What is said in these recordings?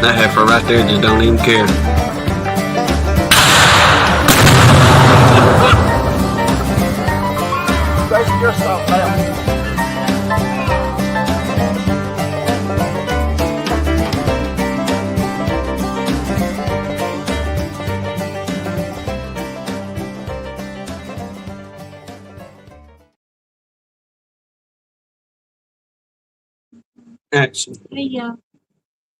That heifer right there just don't even care. Basically, you're stopped now. Action. Hey, yeah.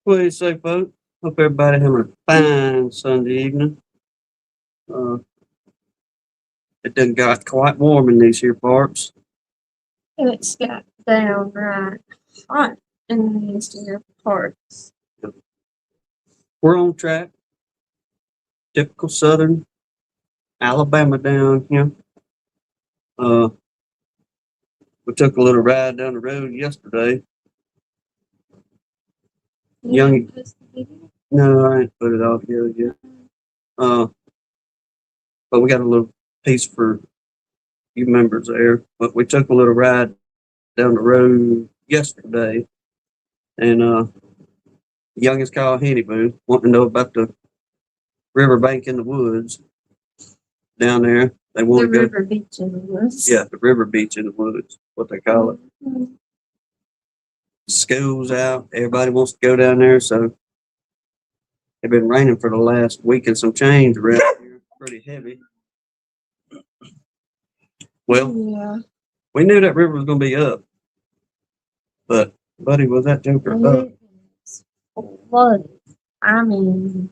What do you say, folks? Hope everybody having a fine Sunday evening. It done got quite warm in these here parts. It's got downright hot in these deer parts. We're on track. Typical southern Alabama down here. We took a little ride down the road yesterday. Young. No, I ain't put it all together yet. But we got a little piece for you members there. But we took a little ride down the road yesterday, and the youngest called Henny Boo, wanting to know about the riverbank in the woods down there. They want The to go. river beach in the woods. Yeah, the river beach in the woods, what they call it. Mhm. School's out. Everybody wants to go down there, so it's been raining for the last week and some change around here. Pretty heavy. Well, Yeah. we knew that river was going to be up, but buddy, was that joker up? It's flooded. I mean,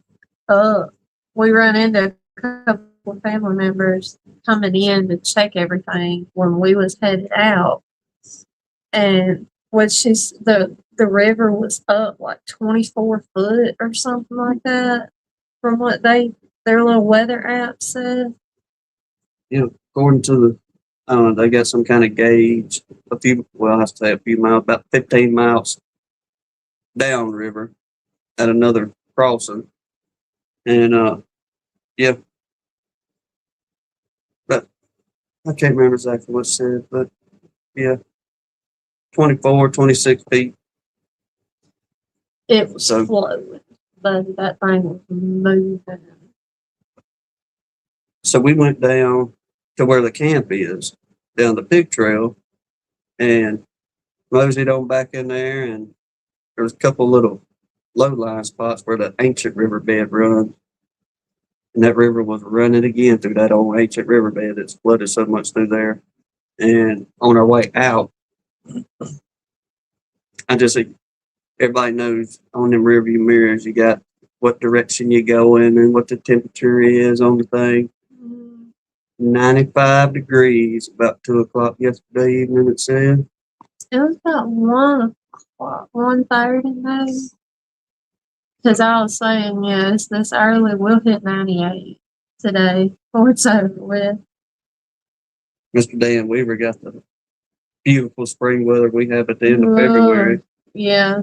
we run into a couple of family members coming in to check everything when we was headed out, and the river was up like 24 foot or something like that from what their little weather app said. Yeah, according to the, I don't know, they got some kind of gauge, I have to say a few miles, about 15 miles downriver at another crossing. And, yeah. But I can't remember exactly what it said, but yeah, 24, 26 feet. It was So- flowing, but that thing was moving. So we went down to where the camp is, down the pig trail, and moseyed on back in there, and there was a couple little low-lying spots where the ancient riverbed runs. And that river was running again through that old ancient riverbed that's flooded so much through there. And on our way out, everybody knows on them rearview mirrors, you got what direction you going and what the temperature is on the thing. 95 degrees, about 2 o'clock yesterday evening, it said. It was about 1:30 maybe. Because I was saying, yeah, it's this early, we'll hit 98 today before it's over with. Mr. Dan Weaver got the beautiful spring weather we have at the end of February. Yeah.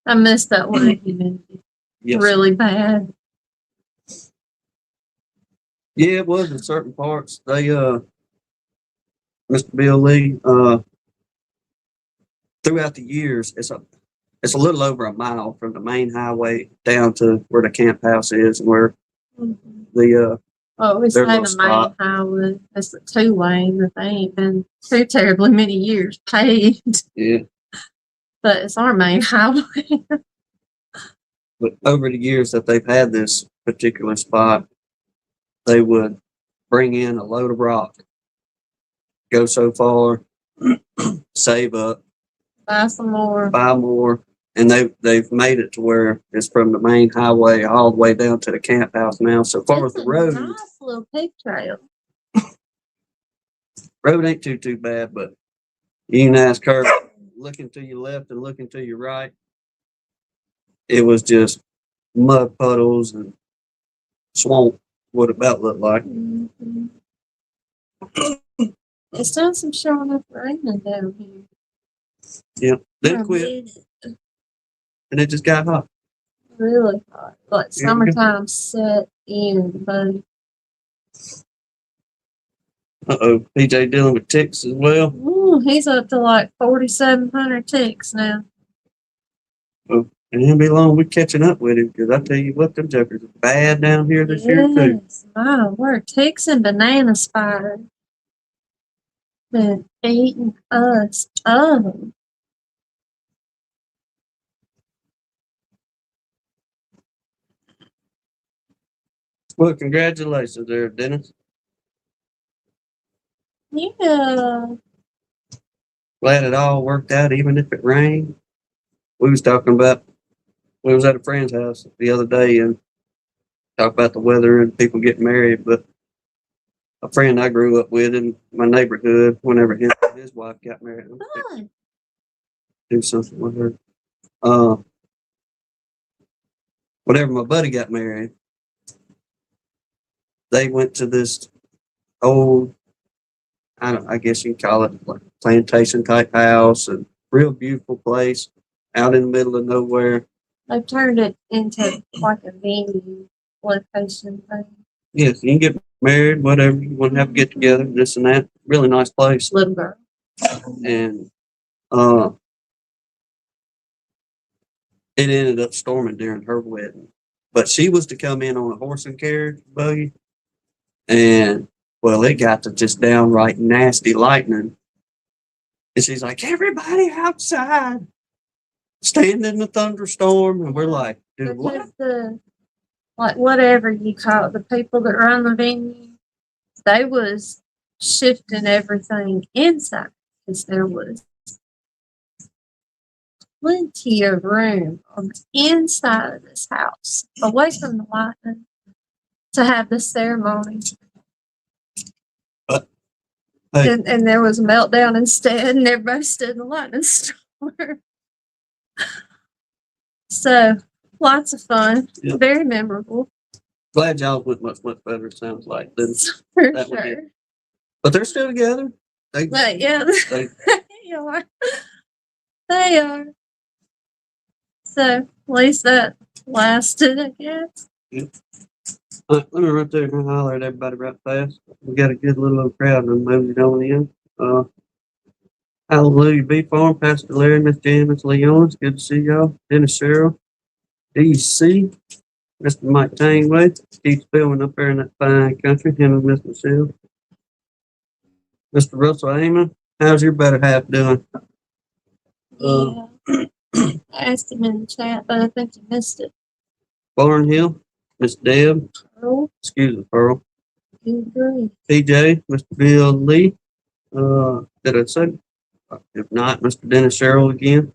I missed that one humidity Yes. really bad. Yeah, it was in certain parts. They, Mr. Bill Lee, throughout the years, it's a little over a mile from the main highway down to where the camp house is and where the, It's their not little a main spot. highway. It's a 2-lane that they ain't been too terribly many years paved. yeah. But it's our main highway. But over the years that they've had this particular spot, they would bring in a load of rock, go so far, save up, Buy some more. buy more. And they've made it to where it's from the main highway all the way down to the camp house now. So far as It's the a road, nice little pig trail. road ain't too bad, but you can ask her, looking to your left and looking to your right, it was just mud puddles and swamp, what it about looked like. Mm-hmm. It's done some showing up raining down here. Yeah, then For a quit, minute. and it just got hot. Really hot. Like Here we go. summertime set in, buddy. PJ dealing with ticks as well. Ooh, he's up to like 4,700 ticks now. And it'll be long we're catching up with him because I tell you what, them jokers are bad down here this year too. Yes, my word. Ticks and banana spiders been eating us up. Well, congratulations there, Dennis. Yeah. Glad it all worked out, even if it rained. We was talking about, we was at a friend's house the other day and talked about the weather and people getting married, but a friend I grew up with in my neighborhood, whenever his wife got married, I'm gonna Fun. do something with her. Whenever my buddy got married, they went to this old, I guess you can call it like plantation type house, and real beautiful place out in the middle of nowhere. They've turned it into like a venue location thing. Yes, you can get married, whatever you want to have a get together, this and that. Really nice place. Little girl. And it ended up storming during her wedding. But she was to come in on a horse and carriage buggy. And well, it got to just downright nasty lightning. And she's like, everybody outside, stand in the thunderstorm. And we're like, dude, what? Because the, like whatever you call it, the people that run the venue, they was shifting everything inside because there was plenty of room on the inside of this house, away from the lightning, to have the ceremony. Hey. And there was a meltdown instead, and everybody stood in the lightning storm. So, lots of fun. Yep. Very memorable. Glad y'all went much better, it sounds like. Than For that one sure. did. But they're still together. They, But yeah, they, they are. They are. So, at least that lasted, I guess. let me run through and holler at everybody right fast. We got a good little crowd and moving on in. Hallelujah Bee Farm, Pastor Larry, Miss Jan, Miss Leon. It's good to see y'all. Dennis Sherrill, DC, Mr. Mike Tangway. Keeps filming up there in that fine country, him and Miss Michelle. Mr. Russell Amon, how's your better half doing? Yeah. I asked him in the chat, but I think he missed it. Barnhill, Miss Deb, Oh, excuse me, Pearl. good grief. PJ, Mr. Bill Lee. Did I say? If not, Mr. Dennis Sherrill again.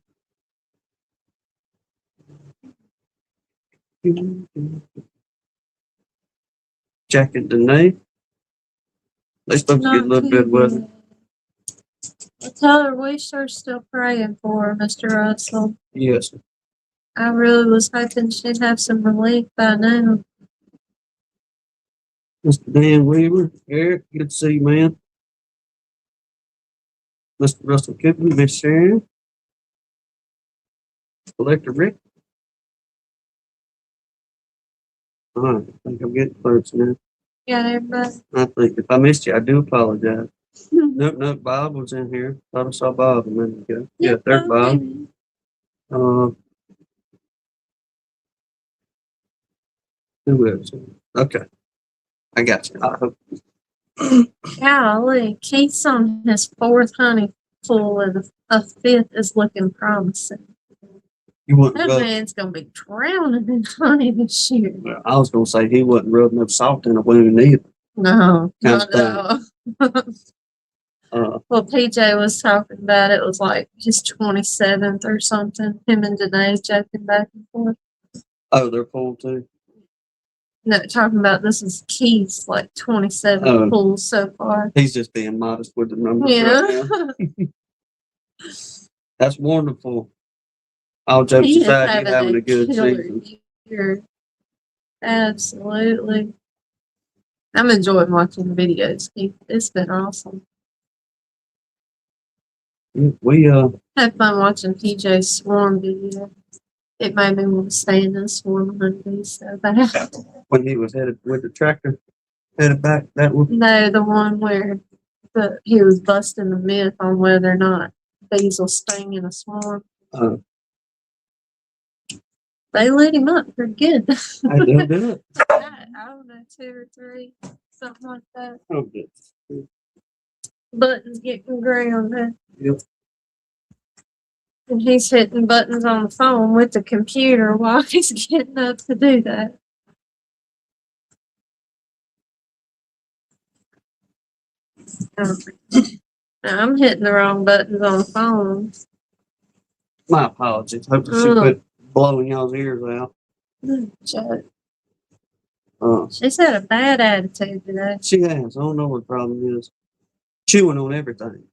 Jack and Danae. They supposed to get a little bit of weather. I tell her we sure still praying for her, Mr. Russell. Yes. I really was hoping she'd have some relief by now. Mr. Dan Weaver, Eric, good to see you, man. Mr. Russell Cooper, Miss Sharon. Collector Rick. All right, I think I'm getting close now. Got everybody? I think if I missed you, I do apologize. Nope, Bob was in here. Thought I saw Bob a minute ago. Yeah, there's Bob. Who else? Okay. I got you. I hope. Golly, Keith's on his fourth honey full, and a fifth is looking promising. You wouldn't That rub. man's gonna be drowning in honey this year. I was gonna say he wouldn't rub no salt in a wound either. No, Kind of no. Well, PJ was talking about it was like his 27th or something. Him and Danae joking back and forth. Oh, they're full too. No, talking about this is Keith's like 27 pulls so far. He's just being modest with the numbers Yeah. right now. That's wonderful. All jokes He is aside, you having a good killer season. year. Absolutely. I'm enjoying watching the videos. It's been awesome. We Had fun watching PJ's swarm video. It made me want to stay in the swarm honeybees so bad. when he was headed with the tractor, headed back that one. No, the one where he was busting the myth on whether or not bees will sting in a swarm. They lit him up pretty good. I do do it. I don't know, 2 or 3, something like that. Oh, good. Buttons getting grounded. Yep. And he's hitting buttons on the phone with the computer while he's getting up to do that. I'm hitting the wrong buttons on the phone. My apologies. Hope that she quit blowing y'all's ears out. Joke. She's had a bad attitude today. She has. I don't know what the problem is. Chewing on everything.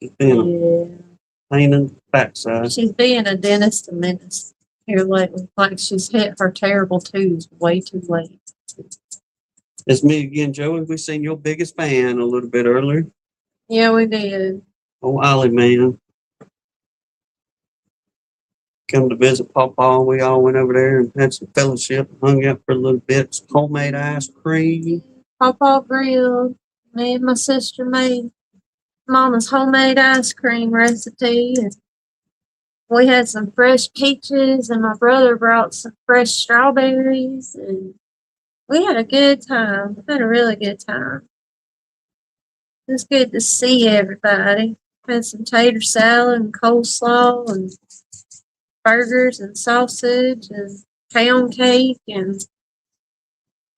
It's been a pain in the backside. She's being a dentist to menace here lately. Like she's hit her terrible twos way too late. It's me again, Joey. We seen your biggest fan a little bit earlier. Yeah, we did. Oh, Ollie, man. Come to visit Pawpaw. We all went over there and had some fellowship, hung out for a little bit. Some homemade ice cream. Pawpaw grilled. Me and my sister made Mama's homemade ice cream recipe. And we had some fresh peaches, and my brother brought some fresh strawberries. And we had a good time. We had a really good time. It was good to see everybody. Had some tater salad and coleslaw and burgers and sausage and pound cake, and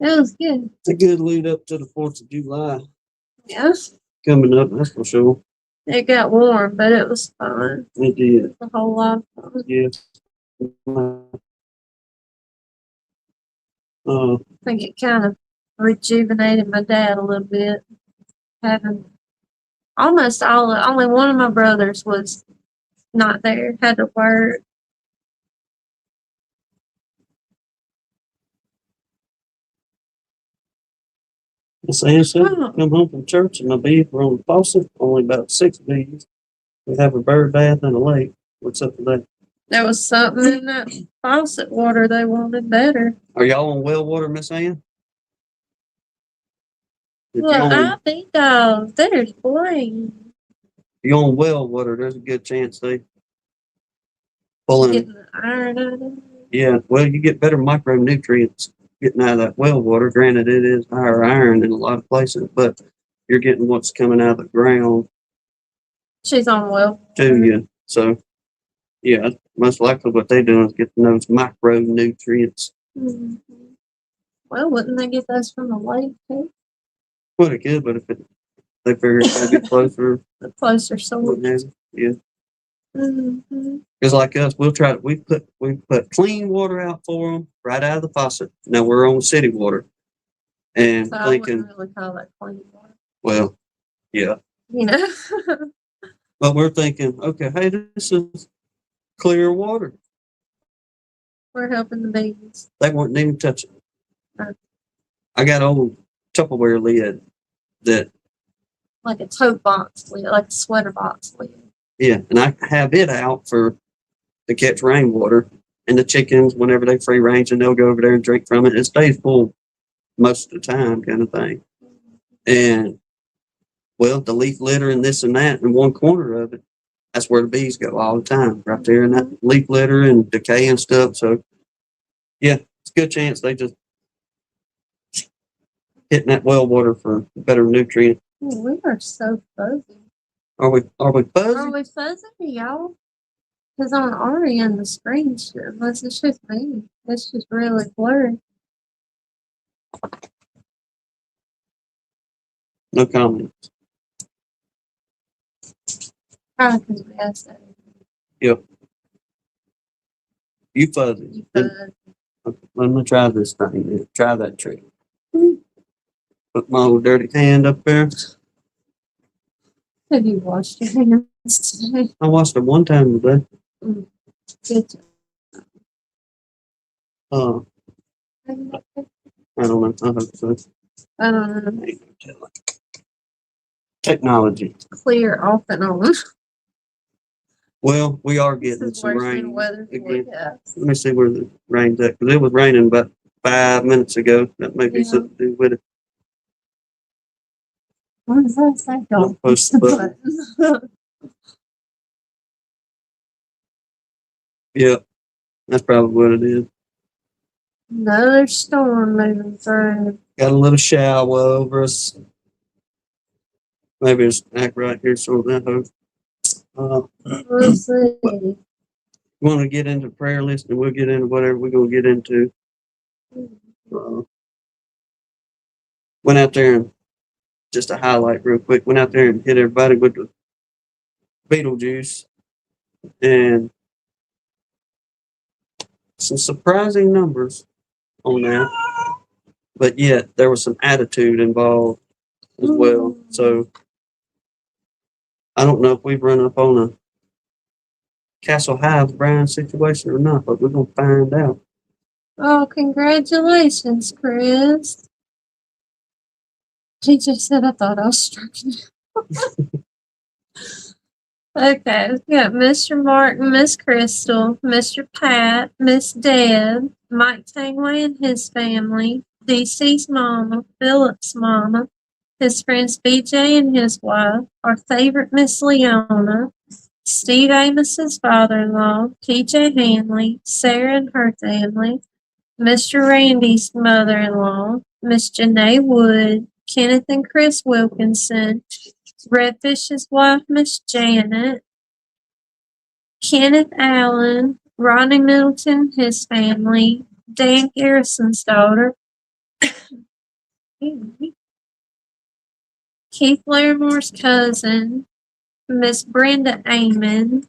it was good. It's a good lead up to the 4th of July. Yes. Coming up, that's for sure. It got warm, but it was fun. It did. It was a whole lot of fun. Yes. I think it kind of rejuvenated my dad a little bit. Having almost only one of my brothers was not there, had to work. Sam said, come home from church and my bees were on the faucet, only about 6 bees. We have a bird bath and a lake. What's up with that? There was something in that faucet water they wanted better. Are y'all on well water, Miss Ann? Well, I think there's blame. If you're on well water, there's a good chance they pulling. Getting the iron out of it. Yeah, well, you get better micronutrients getting out of that well water. Granted, it is higher iron in a lot of places, but you're getting what's coming out of the ground She's on well to you. So, yeah, most likely what they're doing is getting those micronutrients. Mm-hmm. Well, wouldn't they get those from the lake too? Well, it could, but if they figure it's going to get closer, the closer source. Yeah. Mm-hmm. Because like us, we put clean water out for them right out of the faucet. Now we're on city water, and So thinking, I wouldn't really call that clean water. well, yeah, you know. but we're thinking, okay, hey, this is clear water. We're helping the bees. They weren't even touching. Okay. I got old Tupperware lid that, like a tote box lid, like a sweater box lid. Yeah, and I have it out to catch rainwater, and the chickens, whenever they free range, and they'll go over there and drink from it. It stays full most of the time, kind of thing. And well, the leaf litter and this and that in one corner of it, that's where the bees go all the time, right there in that leaf litter and decay and stuff. So, yeah, it's a good chance they just hitting that well water for better nutrient. We are so fuzzy. Are we fuzzy? Are we fuzzy, y'all? Because on our end, the screen, unless it's just me, it's just really blurry. No comments. Probably because we asked that. Yep. You fuzzy. You Let me try this thing. Try that trick. Put my old dirty hand up there. Have you washed your hands today? I washed them one time today. Good job. Uh, I don't know. I hope so. Um, Ain't no telling. Technology. clear off and on. Well, we are This getting is some worse than rain weather again. forecast. Let me see where the rain's at, because it was raining about 5 minutes ago. That may be Yeah. something to do with it. What does that say? Don't push the button. Yeah, that's probably what it is. Another storm moving through. Got a little shower over us. Maybe it's act right here, so that hope. We'll see. You want to get into prayer list, and we'll get into whatever we're going to get into. Went out there and just a highlight real quick. Went out there and hit everybody with the Beetlejuice, and some surprising numbers on that. But yet there was some attitude involved as well. So I don't know if we've run up on a Castle Hive Brian situation or not, but we're gonna find out. Oh, congratulations, Chris. He just said I thought I was stroking. Okay, we got Mr. Martin, Miss Crystal, Mr. Pat, Miss Deb, Mike Tangway and his family, DC's mama, Philip's mama, his friends BJ and his wife, our favorite Miss Leona, Steve Amos's father-in-law, TJ Hanley, Sarah and her family, Mr. Randy's mother-in-law, Miss Janae Wood, Kenneth and Chris Wilkinson, Redfish's wife, Miss Janet, Kenneth Allen, Ronnie Middleton, his family, Dan Garrison's daughter, Keith Larimer's cousin, Miss Brenda Amon,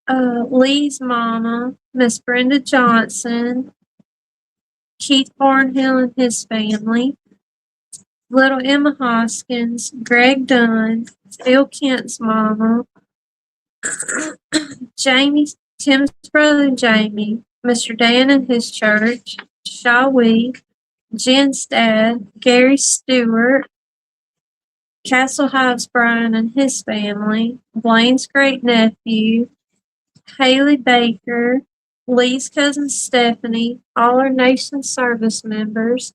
Lee's mama, Miss Brenda Johnson, Keith Barnhill and his family, little Emma Hoskins, Greg Dunn, Phil Kent's mama, Jamie, Tim's brother Jamie, Mr. Dan and his church, Shawee, Jen's dad, Gary Stewart, Castle Hives Brian and his family, Blaine's great nephew, Haley Baker, Lee's cousin Stephanie, all our nation service members,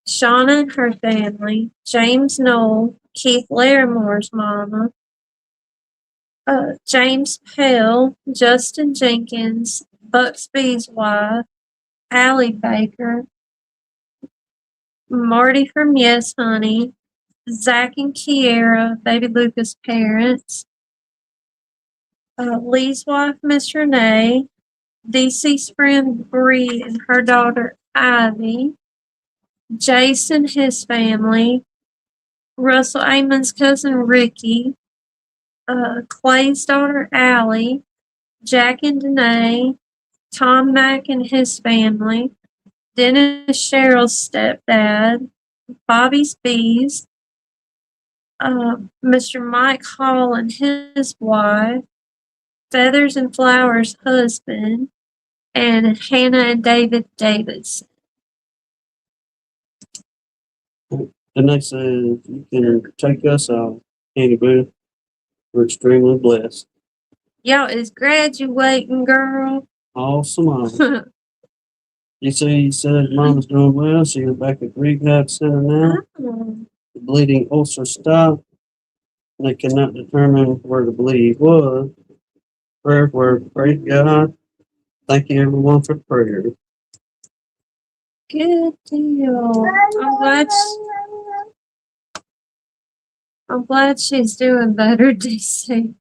Shauna and her family, James Knoll, Keith Larimer's mama, James Pell, Justin Jenkins, Buxby's wife, Allie Baker, Marty from Yes Honey, Zach and Kiera, baby Lucas' parents, Lee's wife, Miss Renee, DC's friend Bree and her daughter Ivy, Jason, his family, Russell Amon's cousin Ricky, Clay's daughter Allie, Jack and Danae, Tom Mack and his family, Dennis Cheryl's stepdad, Bobby's Bees, Mr. Mike Hall and his wife, Feathers and Flowers' husband, and Hannah and David Davidson. And they said, you can take us off, Andy Boo. We're extremely blessed. Y'all is graduating, girl. Awesome. You see, you said Mama's doing well. She was back at rehab center now. Oh, The bleeding ulcer stopped. They cannot determine where the bleed was. Prayer word, praise God. Thank you everyone for prayer. good deal. I'm glad she's doing better, DC.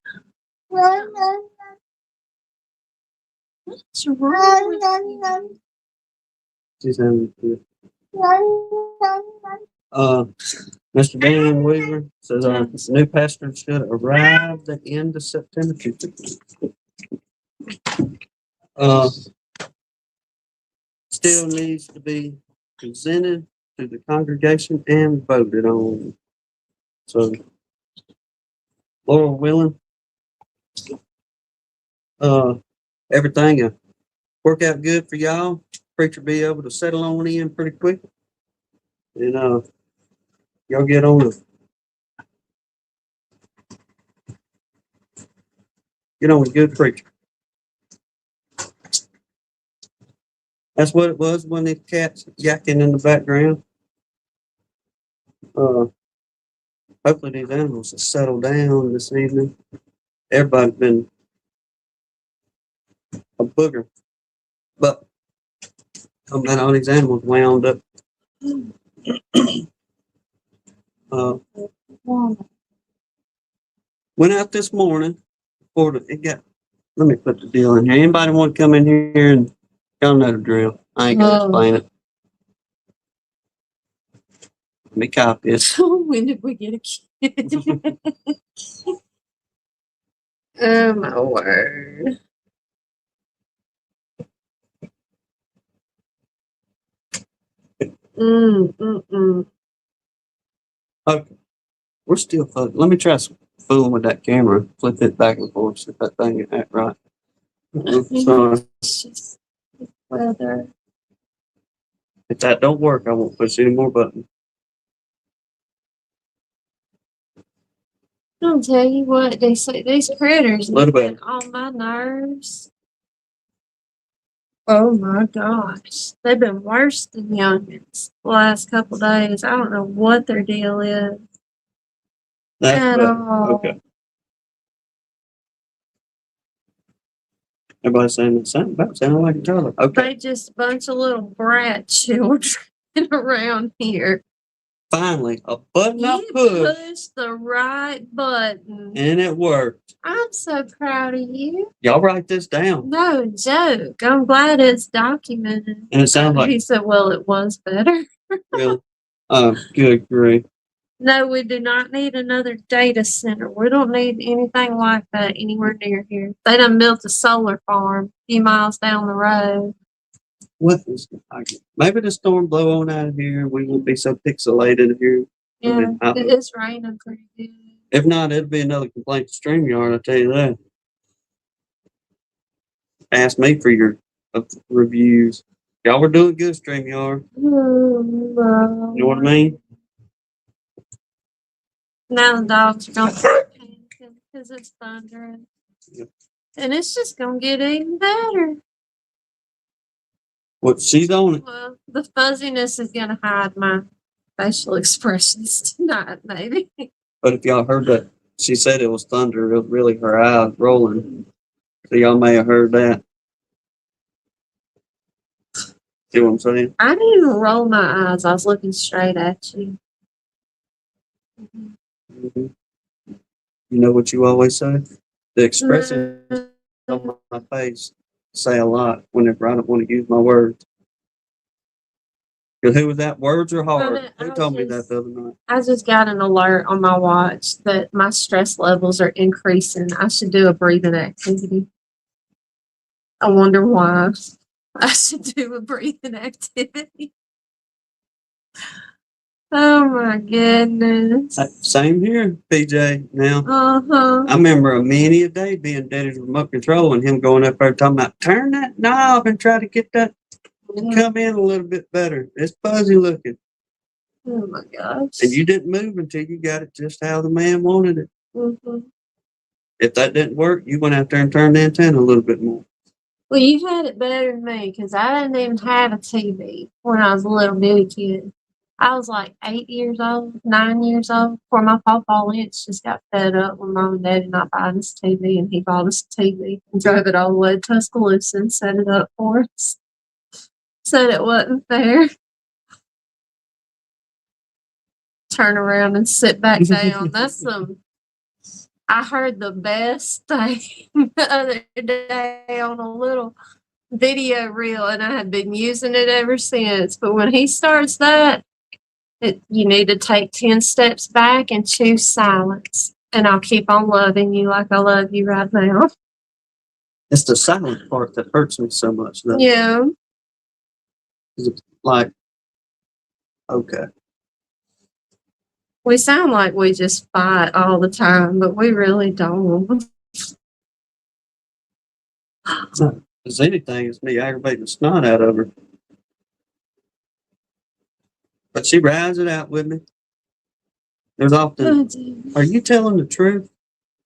What's wrong with you? She's having Mr. Dan Weaver says our new pastor should arrive the end of September. Still needs to be presented to the congregation and voted on. So, Lord willing, everything will work out good for y'all. Preacher be able to settle on in pretty quick. And y'all get on a good preacher. That's what it was when the cats yakking in the background. Hopefully these animals will settle down this evening. Everybody's been a booger. But I'm about all these animals wound up. Went out this morning for let me put the deal in here. Anybody want to come in here and y'all know the drill. I ain't gonna explain it. Let me copy it. When did we get a kid? Oh my word. Okay. We're still fun. Let me try fooling with that camera. Flip it back and forth. See if that thing can act right. Sorry. It's just weather. If that don't work, I won't push any more buttons. I'll tell you what, they say these critters Little get bit. on my nerves. Oh my gosh. They've been worse than youngins the last couple days. I don't know what their deal is. That's At better. all. Okay. Everybody's saying the same about sounding like each other. Okay. They just a bunch of little brat children around here. Finally, a button I You pushed pushed the right button. and it worked. I'm so proud of you. Y'all write this down. No joke. I'm glad it's documented. And it sounds like He said, well, it was better. really. Good grief. No, we do not need another data center. We don't need anything like that anywhere near here. They done built a solar farm a few miles down the road. What is maybe the storm blow on out of here and we won't be so pixelated here. Yeah, it is raining pretty good. If not, it'll be another complaint to StreamYard, I'll tell you that. Ask me for your reviews. Y'all were doing good, StreamYard. You know what I mean? Now the dogs are going to because it's thundering. Yep. And it's just going to get even better. What, she's on it. Well, the fuzziness is going to hide my facial expressions tonight, maybe. But if y'all heard that, she said it was thunder. It was really her eyes rolling. So y'all may have heard that. See what I'm saying? I didn't even roll my eyes. I was looking straight at you. Mm-hmm. You know what you always say? The expressions on my face say a lot whenever I don't want to use my words. Because who was that? Words are hard. Who told me that the other night? I just got an alert on my watch that my stress levels are increasing. I should do a breathing activity. I wonder why. I should do a breathing activity. Oh my goodness. Same here, PJ. Now, Uh-huh. I remember many a day being Daddy's remote control and him going up there talking about turn that knob and try to get that to come in a little bit better. It's fuzzy looking. Oh my gosh. And you didn't move until you got it just how the man wanted it. Mm-hmm. If that didn't work, you went out there and turned the antenna a little bit more. Well, you've had it better than me because I didn't even have a TV when I was a little bitty kid. I was like 8 years old, 9 years old, before my papa Lynch just got fed up with mom and daddy not buying us a TV, and he bought us a TV and drove it all the way to Tuscaloosa and set it up for us. Said it wasn't fair. Turn around and sit back down. That's some. I heard the best thing the other day on a little video reel, and I have been using it ever since. But when he starts that, You need to take 10 steps back and choose silence. And I'll keep on loving you like I love you right now. It's the silent part that hurts me so much. Though. Yeah. It's like, okay. We sound like we just fight all the time, but we really don't. If anything, it's me aggravating the snot out of her. But she rides it out with me. There's often, are you telling the truth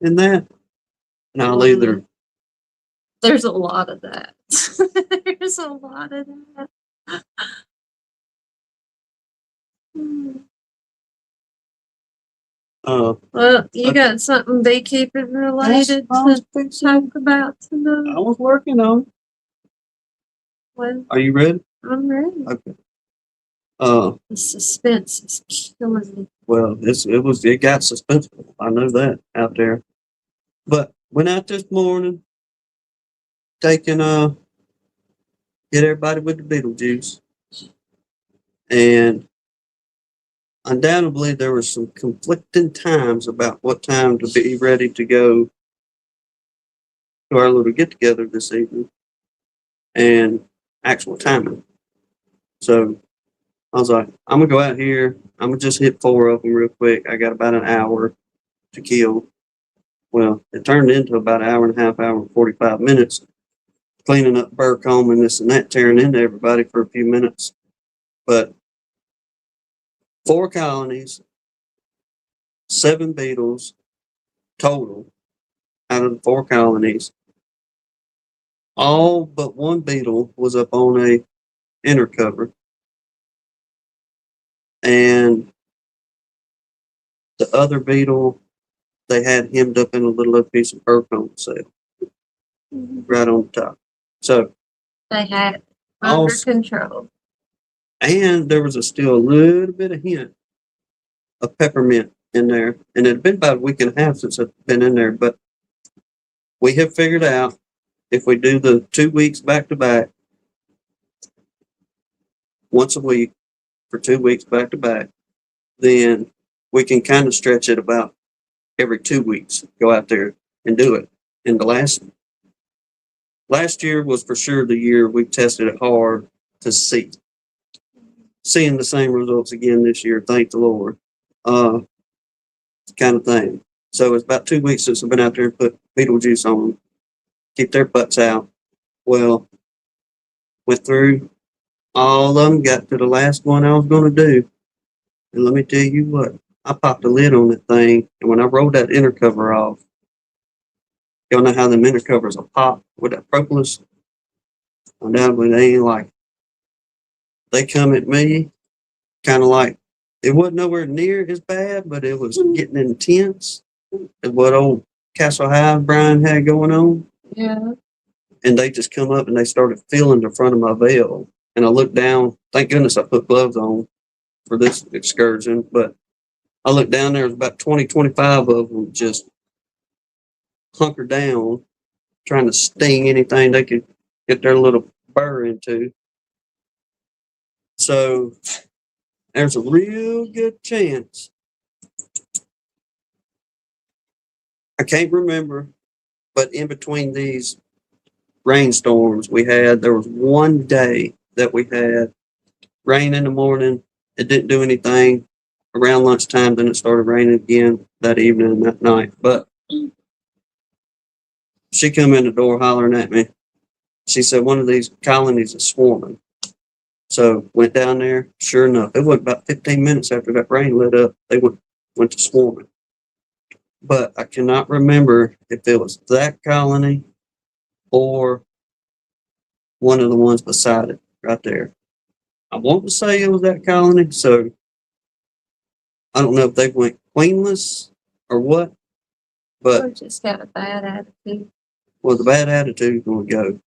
in that? And I'll either. There's a lot of that. There's a lot of that. Well, you got something beekeeping related to talk about tonight? I was working on it. Well, are you ready? I'm ready. Okay. The suspense is killing me. Well, it got suspenseful. I know that out there. But went out this morning, taking get everybody with the Beetlejuice. And undoubtedly there were some conflicting times about what time to be ready to go to our little get together this evening and actual timing. So I was like, I'm gonna go out here, I'm gonna just hit 4 of them real quick. I got about an hour to kill. Well, it turned into about an hour and a half, hour and 45 minutes, cleaning up burr comb and this and that, tearing into everybody for a few minutes. But 4 colonies, 7 beetles total out of the 4 colonies. All but 1 beetle was up on a inner cover. And the other beetle, they had hemmed up in a little piece of burr comb cell right on the top. So they had under control. And there was still a little bit of hint of peppermint in there. And it had been about a week and a half since I'd been in there. But we have figured out if we do the 2 weeks back to back, once a week for 2 weeks back to back, then we can kind of stretch it about every 2 weeks, go out there and do it. And the last year was for sure the year we tested it hard to see. Seeing the same results again this year, thank the Lord, kind of thing. So it's about 2 weeks since I've been out there and put Beetlejuice on them, keep their butts out. Well, went through all of them, got to the last one I was going to do. And let me tell you what, I popped the lid on that thing, and when I rolled that inner cover off, y'all know how them inner covers will pop with that propolis? Undoubtedly, they ain't like it. They come at me kind of like, it wasn't nowhere near as bad, but it was getting intense. And what old Castle High Brian had going on. Yeah. And they just come up and they started feeling the front of my veil. And I looked down. Thank goodness I put gloves on for this excursion. But I looked down, there was about 20, 25 of them just hunkered down, trying to sting anything they could get their little burr into. So there's a real good chance. I can't remember, but in between these rainstorms there was one day that we had rain in the morning. It didn't do anything. Around lunchtime, then it started raining again that evening and that night. But she come in the door hollering at me. She said one of these colonies is swarming. So went down there. Sure enough, it was about 15 minutes after that rain lit up. They went to swarming. But I cannot remember if it was that colony or one of the ones beside it right there. I want to say it was that colony, so I don't know if they went queenless or what, but or just got a bad attitude. Well, the bad attitude is going to go.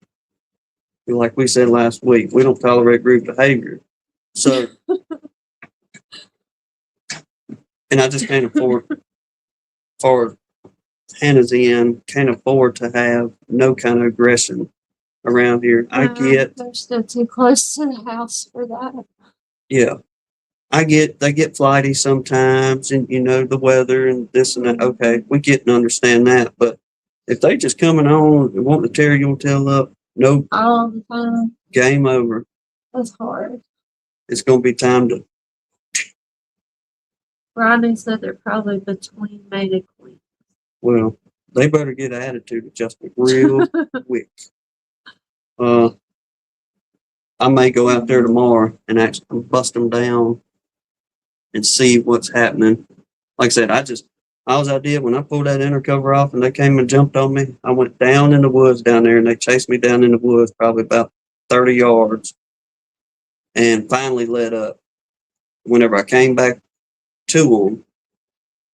Like we said last week, we don't tolerate rude behavior. So, and I just can't afford, for Hannah's in, can't afford to have no kind of aggression around here. I get. They're still too close to the house for that. Yeah. they get flighty sometimes, and the weather and this and that. Okay, we get and understand that, but if they just coming on and wanting to tear your tail up, no, all the time. game over. That's hard. It's gonna be time to. Rodney said they're probably between mated queens. Well, they better get an attitude adjustment real quick. I may go out there tomorrow and actually bust them down and see what's happening. Like I said, I was idea when I pulled that inner cover off and they came and jumped on me. I went down in the woods down there and they chased me down in the woods probably about 30 yards and finally let up. Whenever I came back to them,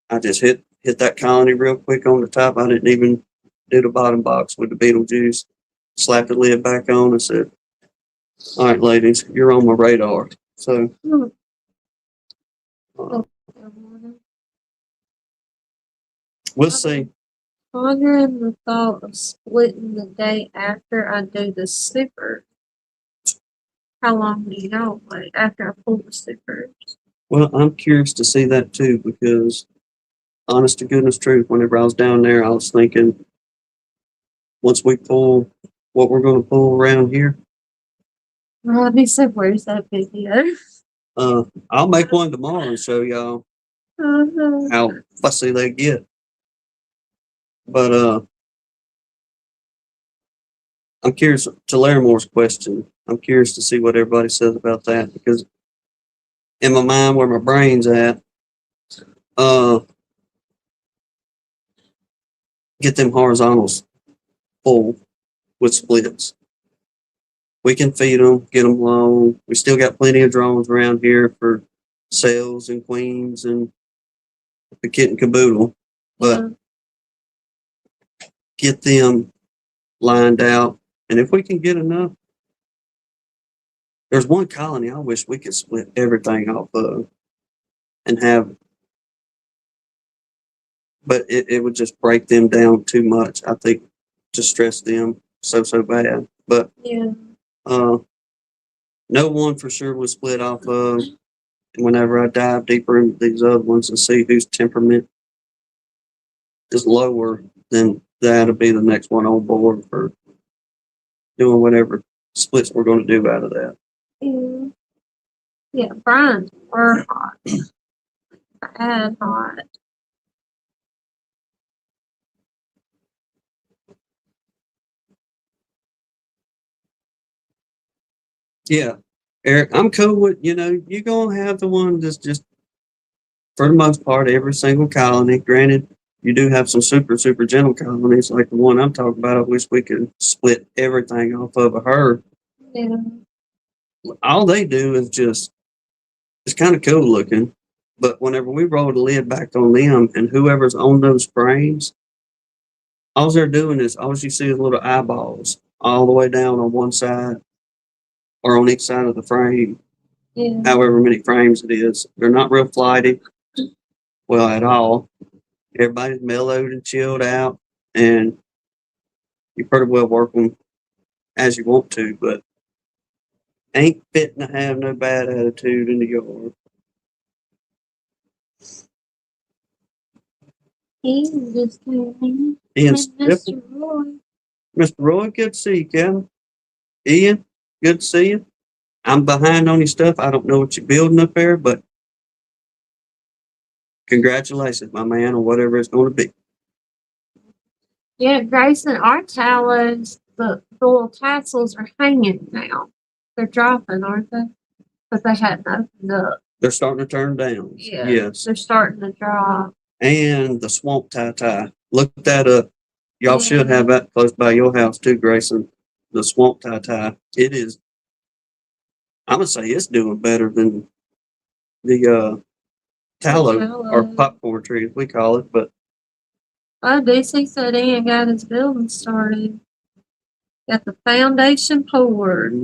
I just hit that colony real quick on the top. I didn't even do the bottom box with the beetle juice. Slapped the lid back on and said, "All right, ladies, you're on my radar." So, we'll see. Pondering the thought of splitting the day after I do the super. How long do you know? Like after I pull the super? Well, I'm curious to see that too because, honest to goodness truth, whenever I was down there, I was thinking, once we pull what we're going to pull around here, Rodney said, "Where's that video?" I'll make one tomorrow and show y'all how fussy they get. But I'm curious to Laramore's question. I'm curious to see what everybody says about that because in my mind, where my brain's at, get them horizontals full with splits. We can feed them, get them long. We still got plenty of drones around here for sales and queens and the kit and caboodle, but get them lined out. And if we can get enough, there's one colony I wish we could split everything off of and have, but it would just break them down too much. I think to stress them so bad. But no one for sure was split off of. And whenever I dive deeper into these other ones and see whose temperament is lower, then that'll be the next one on board for doing whatever splits we're going to do out of that. Yeah, Brian's were hot. Bad hot. Yeah, Eric, I'm cool with, you're going to have the one that's just, for the most part, every single colony. Granted, you do have some super gentle colonies like the one I'm talking about. I wish we could split everything off of her. Yeah. All they do is it's kind of cool looking. But whenever we roll the lid back on them and whoever's on those frames, all they're doing is all you see is little eyeballs all the way down on one side or on each side of the frame. Yeah. However many frames it is. They're not real flighty. Well, at all. Everybody's mellowed and chilled out, and you pretty well work them as you want to, but ain't fitting to have no bad attitude in the yard. Ian just came in. Ian, Mr. Roy. Mr. Roy, good to see you, Kevin. Ian, good to see you. I'm behind on your stuff. I don't know what you're building up there, but congratulations, my man, on whatever it's going to be. Yeah, Grayson, our tallows, the little tassels are hanging now. They're dropping, aren't they? But they hadn't opened up. They're starting to turn down. Yeah. Yes. They're starting to drop. And the swamp tie. Look that up. Y'all should have that close by your house too, Grayson. The swamp tie. It is, I'm going to say it's doing better than the tallow or popcorn tree, as we call it. But DC said Ian got his building started. Got the foundation poured.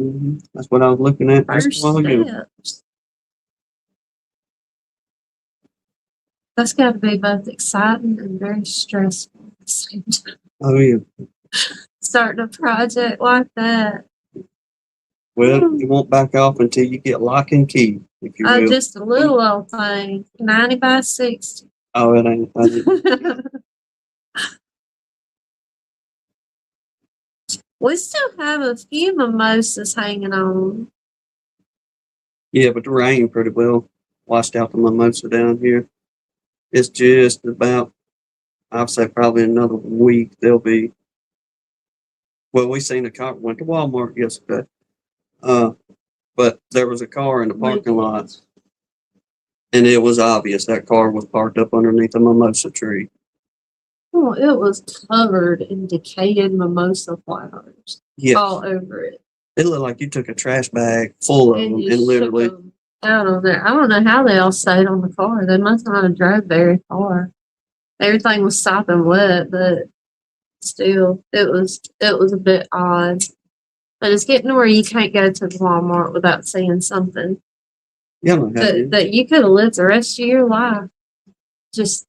That's what I was looking at First just a while ago. steps. That's got to be both exciting and very stressful at the same time. Oh, yeah. Starting a project like that. Well, you won't back off until you get lock and key, if you will. Just a little old thing, 90 by 60. Oh, it ain't. I didn't. We still have a few mimosas hanging on. Yeah, but the rain pretty well washed out the mimosa down here. It's just about, I'd say probably another week, they'll be. Well, we seen a car, went to Walmart yesterday. But there was a car in the parking lot, and it was obvious that car was parked up underneath a mimosa tree. Oh, it was covered in decayed mimosa flowers Yes. all over it. It looked like you took a trash bag full of them and just literally. shook 'em out on there. I don't know how they all stayed on the car. They must not have drove very far. Everything was sopping wet, but still, it was a bit odd. But it's getting to where you can't go to the Walmart without seeing something Yeah, I know how it is. that you could have lived the rest of your life just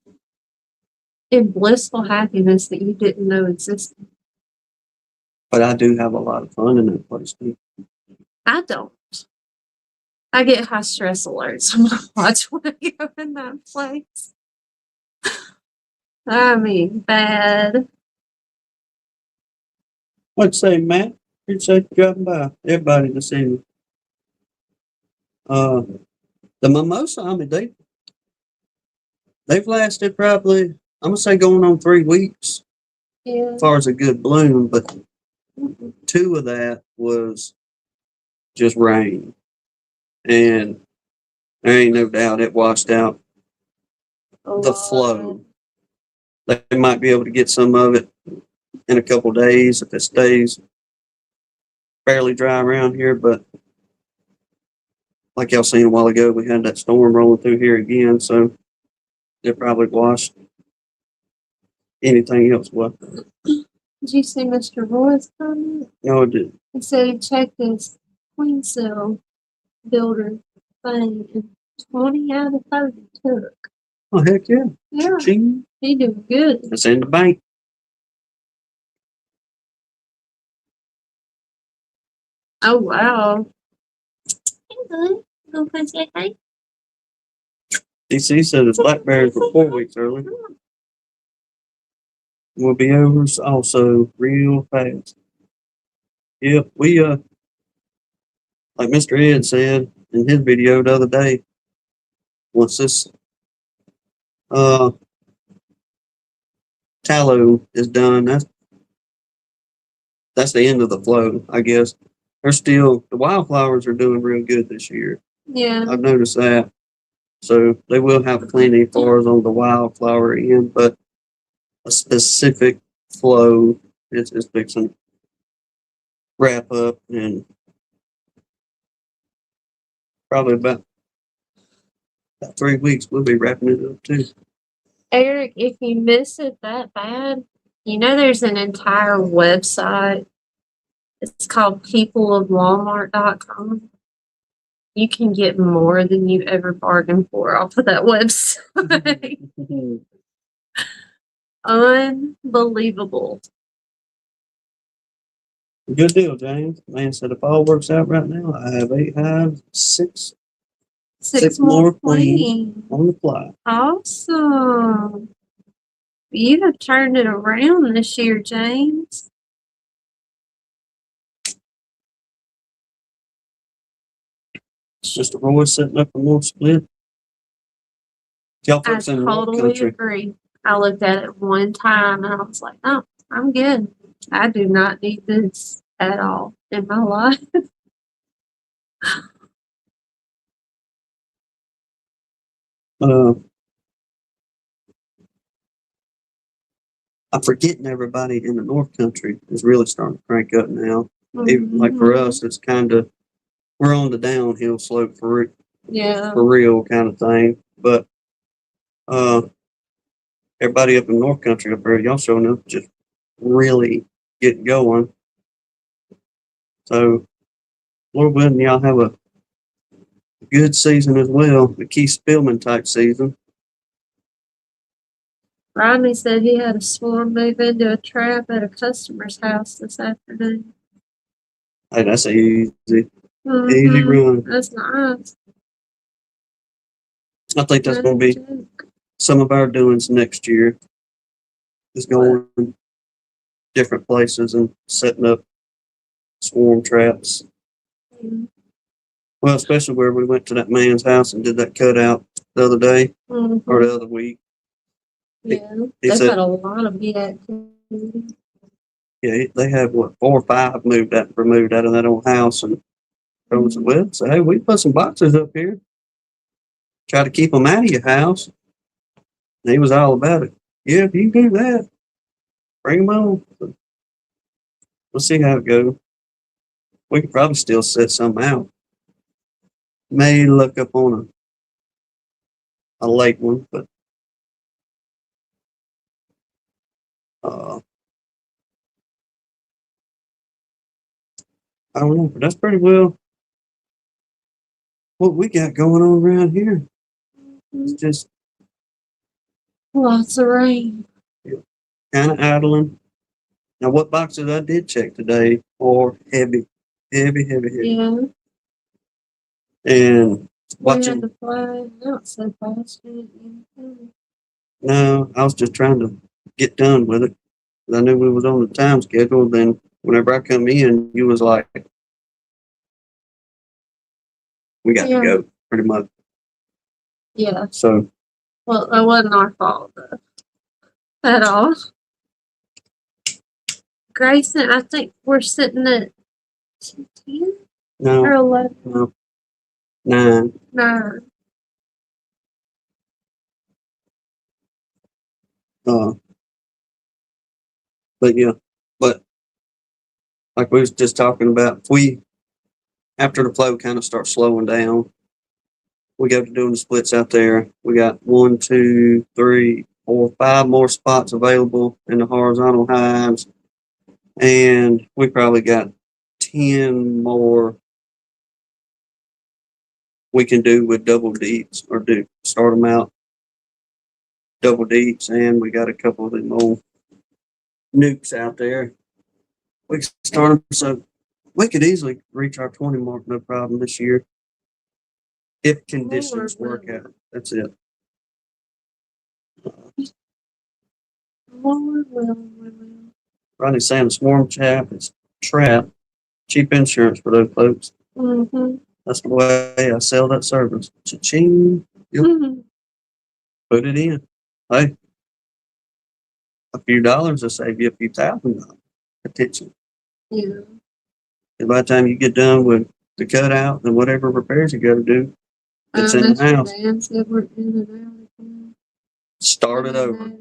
in blissful happiness that you didn't know existed. But I do have a lot of fun in that place too. I don't. I get high stress alerts when I watch when I go in that place. I mean, bad. What'd you say, Matt? Appreciate you dropping by. Everybody this evening. The mimosa, I mean, they've lasted probably, I'm gonna say going on 3 weeks Yeah. as far as a good bloom, but 2 of that was just rain. And there ain't no doubt it washed out the flow. They might be able to get some of it in a couple days if it stays fairly dry around here, but like y'all seen a while ago, we had that storm rolling through here again, so it probably washed anything else. Well, Did you see Mr. Roy's comment? no, it didn't. He said he checked his queen cell builder thing and 20 out of 30 took. Oh, heck yeah. Yeah, Ching. he did good. It's in the bank. Oh, wow. Hey, bud. Gonna come say hey? DC said his blackberries were 4 weeks early. Will be over also real fast. Yep, we like Mr. Ed said in his video the other day, once this tallow is done, that's the end of the flow, I guess. The wildflowers are doing real good this year. Yeah. I've noticed that. So they will have plenty as far as on the wildflower end, but a specific flow is fixing to wrap up, and probably about 3 weeks we'll be wrapping it up too. Eric, if you miss it that bad, you know there's an entire website. It's called peopleofwalmart.com. You can get more than you ever bargained for off of that website. Unbelievable. Good deal, James. Man said if all works out right now, I have 8 hives, six more queens on the fly. Awesome. You have turned it around this year, James. Mr. Roy setting up a more split. Y'all I folks in the North totally Country. agree. I looked at it one time and I was like, oh, I'm good. I do not need this at all in my life. I'm forgetting everybody in the North Country is really starting to crank up now. Even, like for us, it's we're on the downhill slope for real kind of thing. But everybody up in North Country up there, y'all showing up just really getting going. So, Lord willing, y'all have a good season as well, the Keith Spillman type season. Rodney said he had a swarm move into a trap at a customer's house this afternoon. Hey, that's a easy Mhm. run. That's nice. I think that's That going to is be good. some of our doings next year. Is going different places and setting up swarm traps. Yeah. Well, especially where we went to that man's house and did that cutout the other day or Mhm. the other week. Yeah. He They've said, had a lot of bee activity. yeah, they have what 4 or 5 removed out of that old house, and I was well, so hey, we put some boxes up here, try to keep them out of your house. And he was all about it. Yeah, if you do that, bring them on. So we'll see how it goes. We could probably still set some out. May look up on a lake one, but uh, I don't know. But that's pretty well what we got going on around here. It's just Lots of rain. kind of idling. Now, what boxes I did check today are heavy. Yeah. And We had watching, to fly out so fast. We didn't even no, I was just trying to get done with it. I knew we was on the time schedule. Then whenever I come in, you was like, we got to Yeah. go, pretty much. Yeah. So, Well, that wasn't our fault though, at all. Grayson, I think we're sitting at 10 or no, 11. no, 9. No. Uh, but yeah, but like we was just talking about, if we, after the flow kind of starts slowing down, we go to doing the splits out there. We got 1, 2, 3, 4, 5 more spots available in the horizontal hives. And we probably got 10 more we can do with double deeps or do start them out double deeps. And we got a couple of them old nukes out there. We can start them. So we could easily reach our 20 mark, no problem this year. If conditions work out. That's it. Lord will. Ronnie's saying the swarm trap, cheap insurance for those folks. Mm-hmm. That's the way I sell that service. Cha-ching. Yep. Mm-hmm. Put it in. Hey, a few dollars will save you a few $1,000 potentially. Yeah. And by the time you get done with the cutout and whatever repairs you got to do, it's in the house. Dan said we're in and out again. Start it over.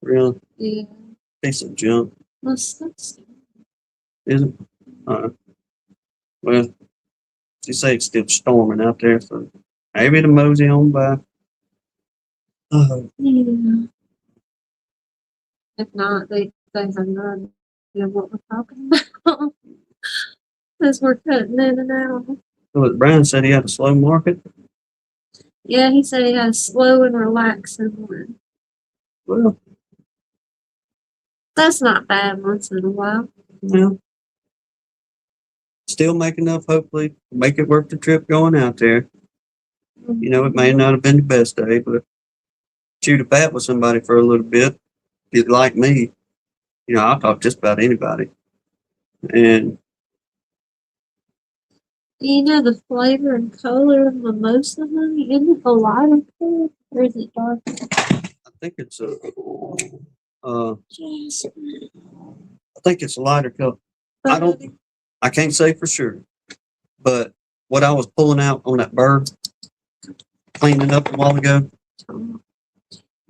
Really? Yeah. Piece of junk, That's is it? Well, you say it's still storming out there, so maybe the mosey on by. yeah. If not, they have no idea what we're talking about. Because we're cutting in and out. So Brian said he had a slow market. Yeah, he said he had a slow and relaxing one. Well, That's not bad once in a while. yeah. Still make enough, hopefully, make it worth the trip going out there. You know, it may not have been the best day, but chew the fat with somebody for a little bit. If you like me, you know, I'll talk just about anybody. And You know the flavor and color of mimosa honey? Isn't it a lighter color or is it dark? I think it's Yes. I think it's a lighter color. I can't say for sure, but what I was pulling out on that bird, cleaning up a while ago,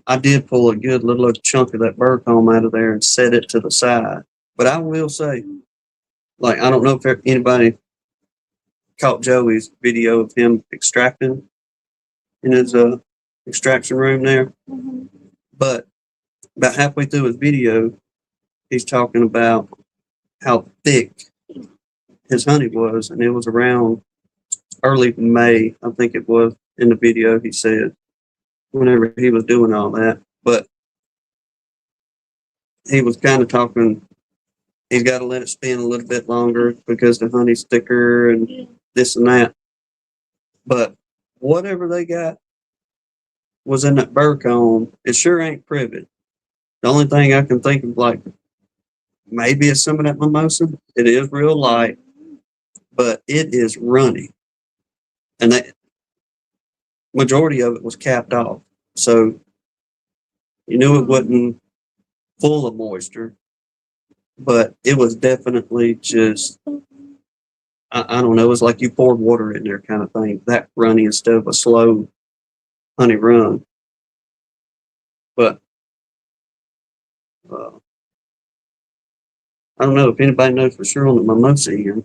I did pull a good little chunk of that bird comb out of there and set it to the side. But I will say, like, I don't know if anybody caught Joey's video of him extracting in his extraction room there, Mm-hmm. but about halfway through his video, he's talking about how thick his honey was, and it was around early May, I think it was in the video. He said whenever he was doing all that, but he was kind of talking He's got to let it spin a little bit longer because the honey's thicker and this and that. But whatever they got was in that burr comb, it sure ain't privet. The only thing I can think of, like, maybe it's some of that mimosa. It is real light, but it is runny. And the majority of it was capped off. So you knew it wasn't full of moisture, but it was definitely just, I don't know, it was like you poured water in there kind of thing, that runny instead of a slow honey run. But uh, I don't know if anybody knows for sure on the mimosa here.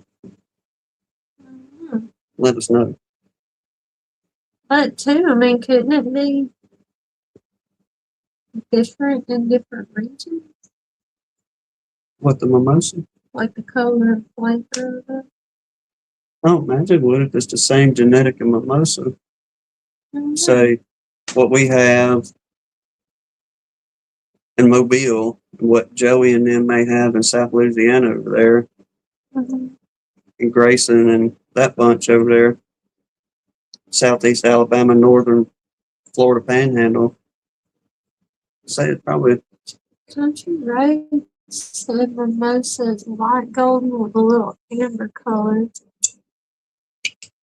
Let us know. But too, I mean, couldn't it be different in different regions? What, the mimosa? Like the color and flavor of it? I don't imagine it would if it's the same genetic in mimosa. Say what we have in Mobile, what Joey and them may have in South Louisiana over there, and Grayson and that bunch over there, Southeast Alabama, Northern Florida Panhandle. Say it's probably Country Road said mimosa is light golden with a little amber color.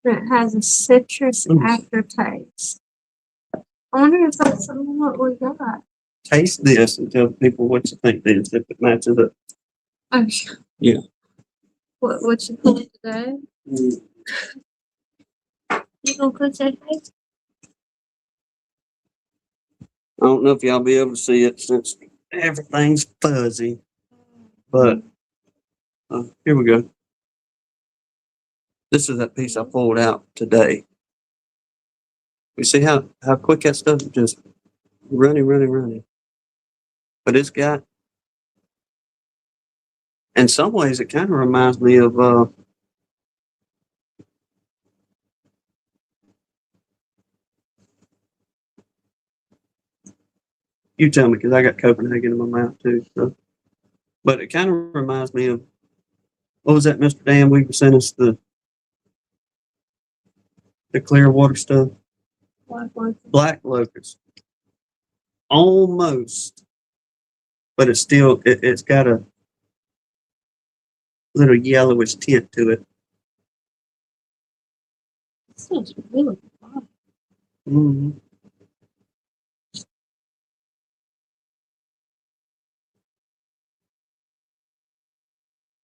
It has a citrus aftertaste. I wonder if that's what we got. taste this and tell people what you think this if it matches up. Oh, Yeah. what you put today? You gonna put that taste? I don't know if y'all be able to see it since everything's fuzzy, but here we go. This is that piece I pulled out today. You see how quick that stuff is just running. But it's got, in some ways, it kind of reminds me of you tell me because I got Copenhagen in my mouth too. So, but it kind of reminds me of what was that, Mr. Dan Weaver sent us the clear water stuff. Black locust. Almost, but it's still it's got a little yellowish tint to it. Sounds really good. Mm-hmm.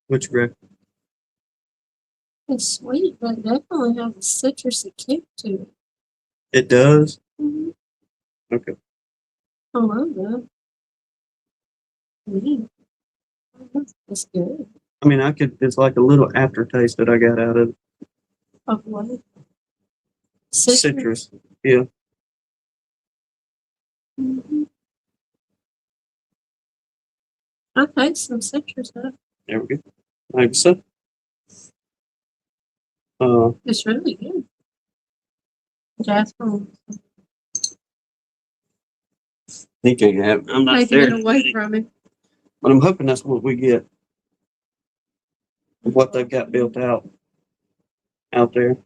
Which Greg? It's sweet, but it definitely has a citrusy kick to it. It does. Mm-hmm. Okay. I love that. Yeah. That's good. I mean, it's like a little aftertaste that I got out of it. Of what? Citrus. Yeah. Mm-hmm. I taste some citrus though. There we go. Like so. It's really good. Jasper, He can't have it. I'm not taking there. it away from him. But I'm hoping that's what we get. What they've got built out there.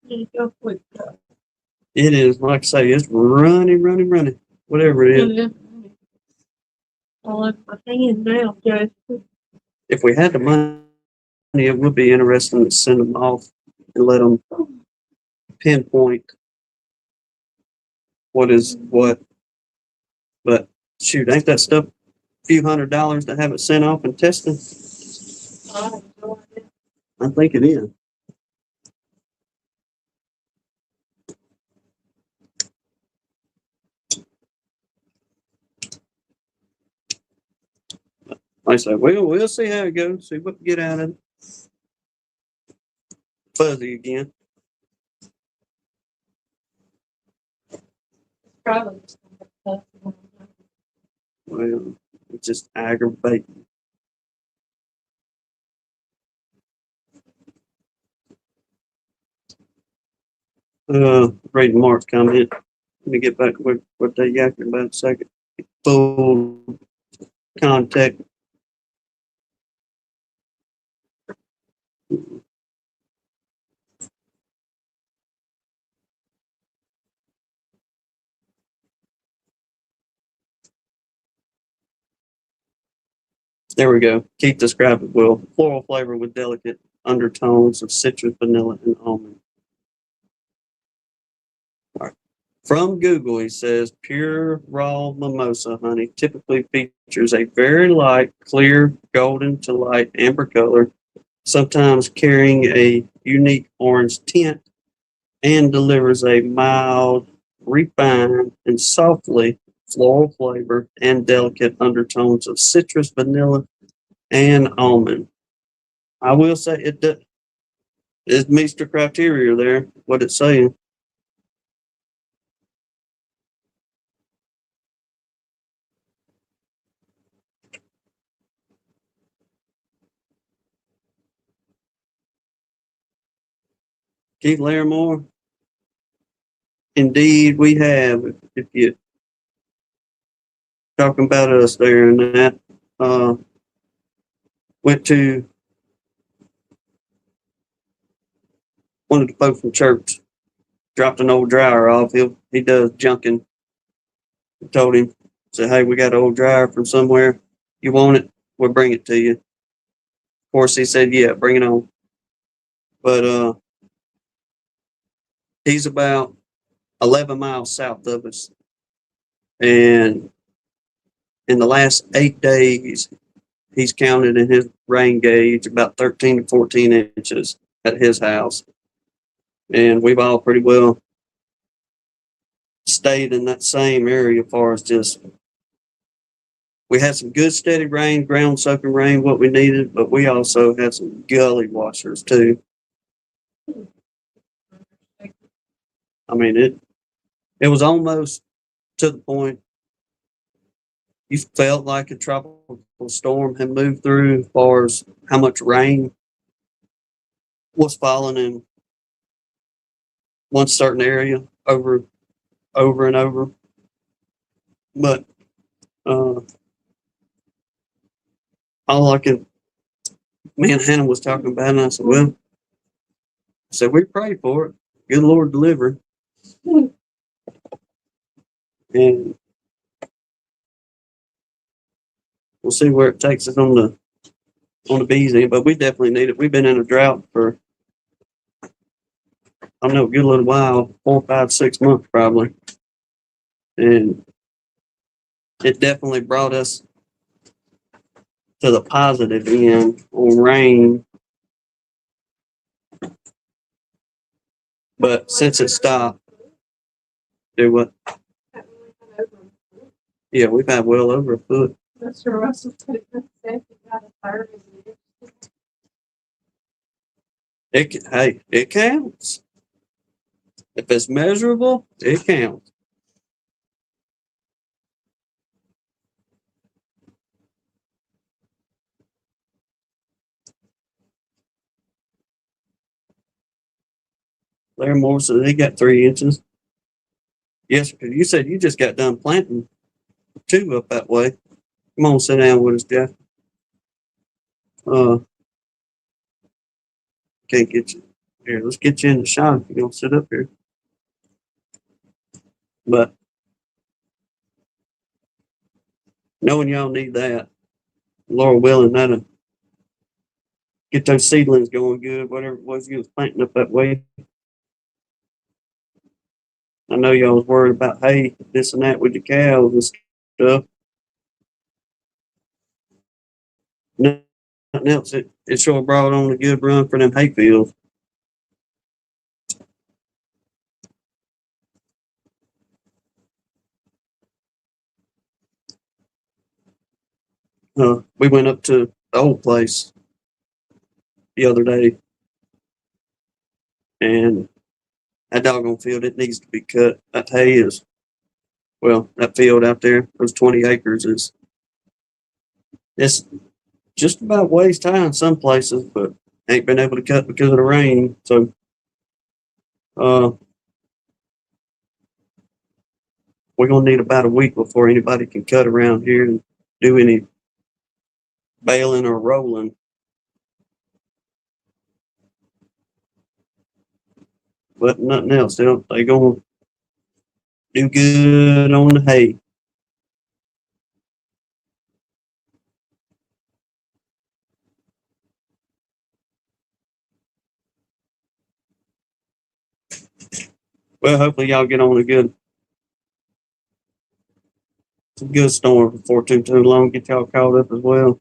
Yeah, go quick. It is, like I say, it's running. Whatever it is. Yeah. All over my hand now, Jasper. If we had the money, it would be interesting to send them off and let them pinpoint what is what. But shoot, ain't that stuff a few $100s to have it sent off and tested? I think it is. Like I say, we'll see how it goes. See what we get out of it. Fuzzy again. Probably. Well, it's just aggravating. Reading Mark's comment. Let me get back to what they yakking about a second. Full contact There we go. Keith described it well. Floral flavor with delicate undertones of citrus, vanilla, and almond. All right. From Google, he says pure raw mimosa honey typically features a very light, clear, golden to light amber color, sometimes carrying a unique orange tint, and delivers a mild, refined, and softly floral flavor and delicate undertones of citrus, vanilla, and almond. I will say it meets the criteria there, what it's saying. Keith Larimore, indeed we have. If you're talking about us there and that, went to one of the folks from church, dropped an old dryer off. He does junking. I told him, said, hey, we got an old dryer from somewhere. You want it? We'll bring it to you. Of course, he said, yeah, bring it on. But he's about 11 miles south of us. And in the last 8 days, he's counted in his rain gauge about 13 to 14 inches at his house. And we've all pretty well stayed in that same area as far as just, we had some good steady rain, ground soaking rain, what we needed, but we also had some gully washers too. I mean, it was almost to the point you felt like a tropical storm had moved through as far as how much rain was falling in one certain area over and over. But all I can, me and Hannah was talking about it, and I said, well, we prayed for it. Good Lord deliver. And we'll see where it takes us on the bees end, but we definitely need it. We've been in a drought for, I don't know, a good little while, 4, 5, 6 months probably. And it definitely brought us to the positive end on rain. But since it stopped, do what? Yeah, we've had well over a foot. Mr. Russell said got a third. Hey, it counts. If it's measurable, it counts. Larry Moore said he got 3 inches. Yes, because you said you just got done planting 2 up that way. Come on, sit down with us, Jeff. Can't get you here. Let's get you in the shot if you're gonna sit up here. But knowing y'all need that, Laura willing, that'll get those seedlings going good. Whatever it was you was planting up that way. I know y'all was worried about hay, this and that with your cows and stuff. Nothing else. It sure brought on a good run for them hay fields. We went up to the old place the other day, and that doggone field, it needs to be cut. That hay is, well, that field out there, those 20 acres it's just about waist high in some places, but ain't been able to cut because of the rain. So, we're gonna need about a week before anybody can cut around here and do any baling or rolling. But nothing else. They gonna do good on the hay. Well, hopefully y'all get on some good storm before too long. Get y'all caught up as well.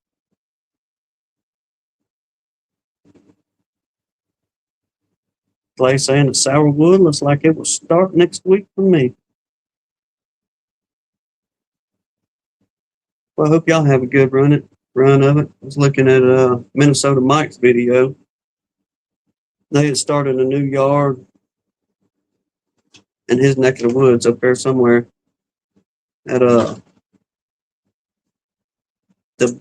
Clay saying that Sourwood looks like it will start next week for me. Well, I hope y'all have a good run of it. I was looking at Minnesota Mike's video. They had started a new yard in his neck of the woods up there somewhere at the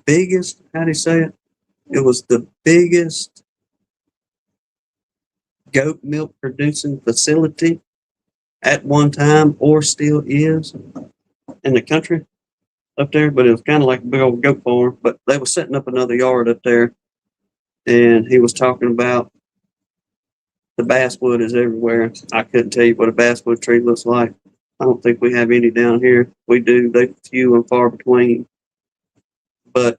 biggest, how do you say it? It was the biggest goat milk producing facility at one time, or still is, in the country up there. But it was kind of like a big old goat farm. But they were setting up another yard up there, and he was talking about the basswood is everywhere. I couldn't tell you what a basswood tree looks like. I don't think we have any down here. We do. They're few and far between. But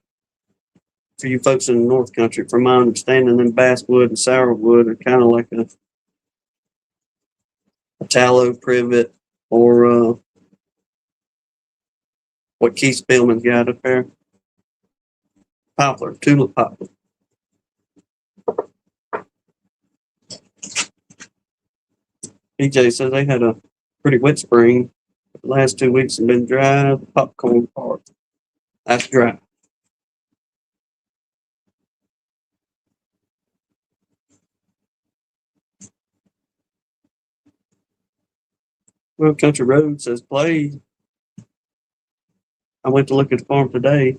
for you folks in the North Country, from my understanding, then basswood and sourwood are kind of like a tallow privet, or what Keith Spillman's got up there. Poplar, tulip poplar. PJ says they had a pretty wet spring. The last 2 weeks have been dry. The popcorn part, that's dry. Well, Country Road says play. I went to look at the farm today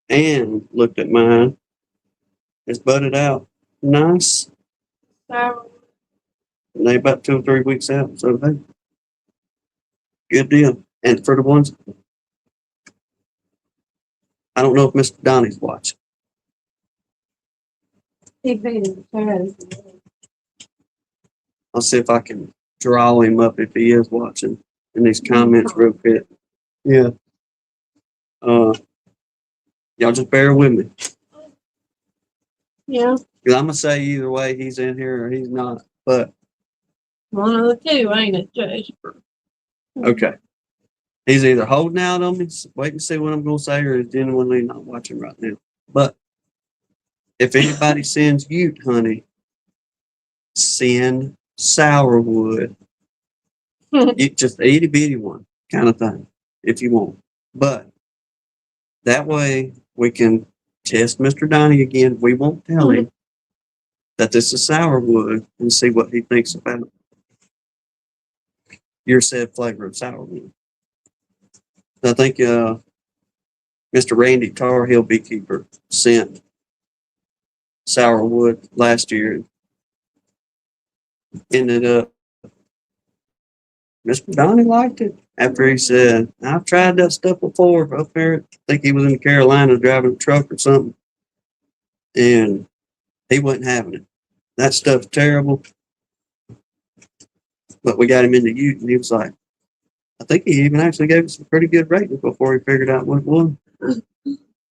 and looked at mine. It's budded out nice. So, And they about 2 or 3 weeks out. So hey, good deal. And for the ones, I don't know if Mr. Donnie's watching. he beat his chest. I'll see if I can draw him up if he is watching in these comments real quick. Yeah. Y'all just bear with me. Yeah, 'Cause I'm gonna say either way he's in here or he's not. But one of the two, ain't it, Jasper? okay. He's either holding out on me, waiting to see what I'm gonna say, or he's genuinely not watching right now. But if anybody sends Ute honey, send sourwood. You just a itty bitty one kind of thing, if you want. But that way we can test Mr. Donnie again. We won't tell him that this is sourwood and see what he thinks about your said flavor of sourwood. I think Mr. Randy Tar Heel Beekeeper sent sourwood last year. Ended up, Mr. Donnie liked it after he said, I've tried that stuff before up there. I think he was in the Carolinas driving a truck or something. And he wasn't having it. That stuff's terrible. But we got him into Ute, and he was like, I think he even actually gave us a pretty good rating before he figured out what it was.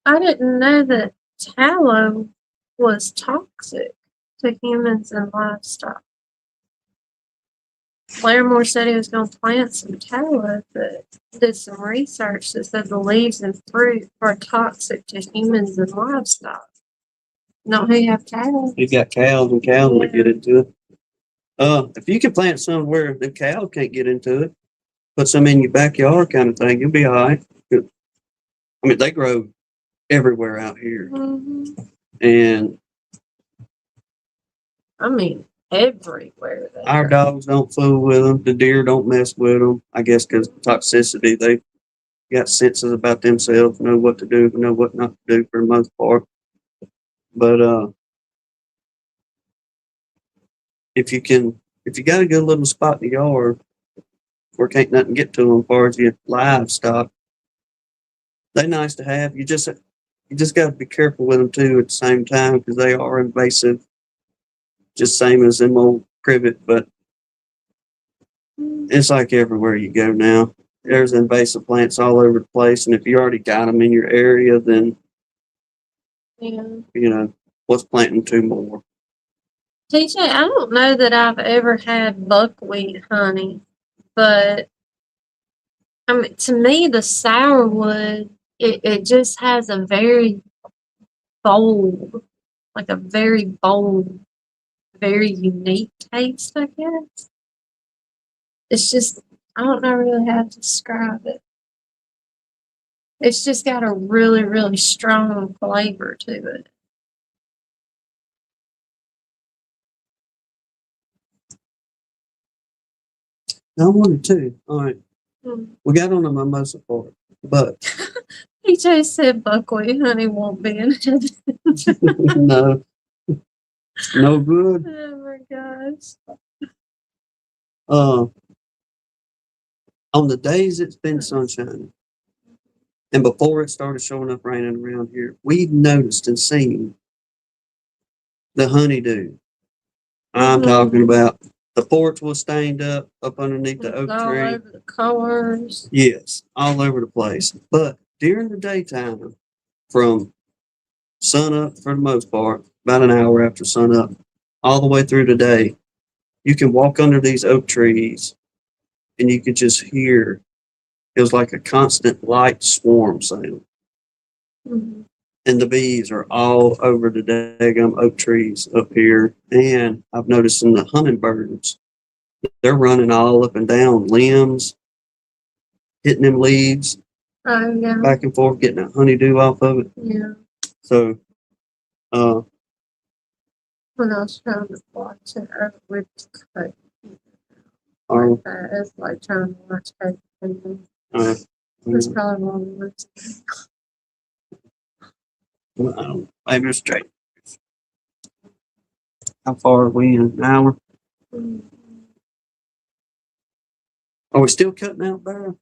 I didn't know that tallow was toxic to humans and livestock. Larimore said he was going to plant some tallow, but did some research that said the leaves and fruit are toxic to humans and livestock. Don't he have cattle? He's got cows and cows that get into it. If you can plant somewhere the cow can't get into it, put some in your backyard kind of thing, you'll be all right. I mean, they grow everywhere out here. Mm-hmm. And I mean, everywhere. our dogs don't fool with them. The deer don't mess with them. I guess because toxicity, they got senses about themselves, know what to do, know what not to do for the most part. But if you got a good little spot in the yard where can't nothing get to them as far as your livestock, they're nice to have. You just got to be careful with them too at the same time, because they are invasive, just same as them old privet. But it's like everywhere you go now, there's invasive plants all over the place, and if you already got them in your area, then Yeah. you know what's planting two more. TJ, I don't know that I've ever had buckwheat honey, but I mean, to me, the sourwood, it just has a very bold, like a very bold, very unique taste, I guess. It's just, I don't know really how to describe it. It's just got a really, really strong flavor to it. I wanted to. All right. Mm. We got on the mimosa part, but PJ said buckwheat honey won't be in it. no, no good. Oh my gosh. On the days it's been sunshiny, and before it started showing up raining around here, we noticed and seen the honeydew. I'm talking about the porch was stained up underneath the oak All tree. over the colors. Yes, all over the place. But during the daytime, from sun up for the most part, about an hour after sun up, all the way through the day, you can walk under these oak trees and you could just hear it was like a constant light swarm sound. Mm-hmm. And the bees are all over the daggum oak trees up here. And I've noticed in the hummingbirds, they're running all up and down limbs, hitting them leaves, Oh yeah. back and forth, getting that honeydew off of it. Yeah. So, When I was trying to watch it, I would cut our, like that. It's like trying to watch everything. That's probably one of the worst. maybe it's straight. How far are we in an hour? Mm. Are we still cutting out there?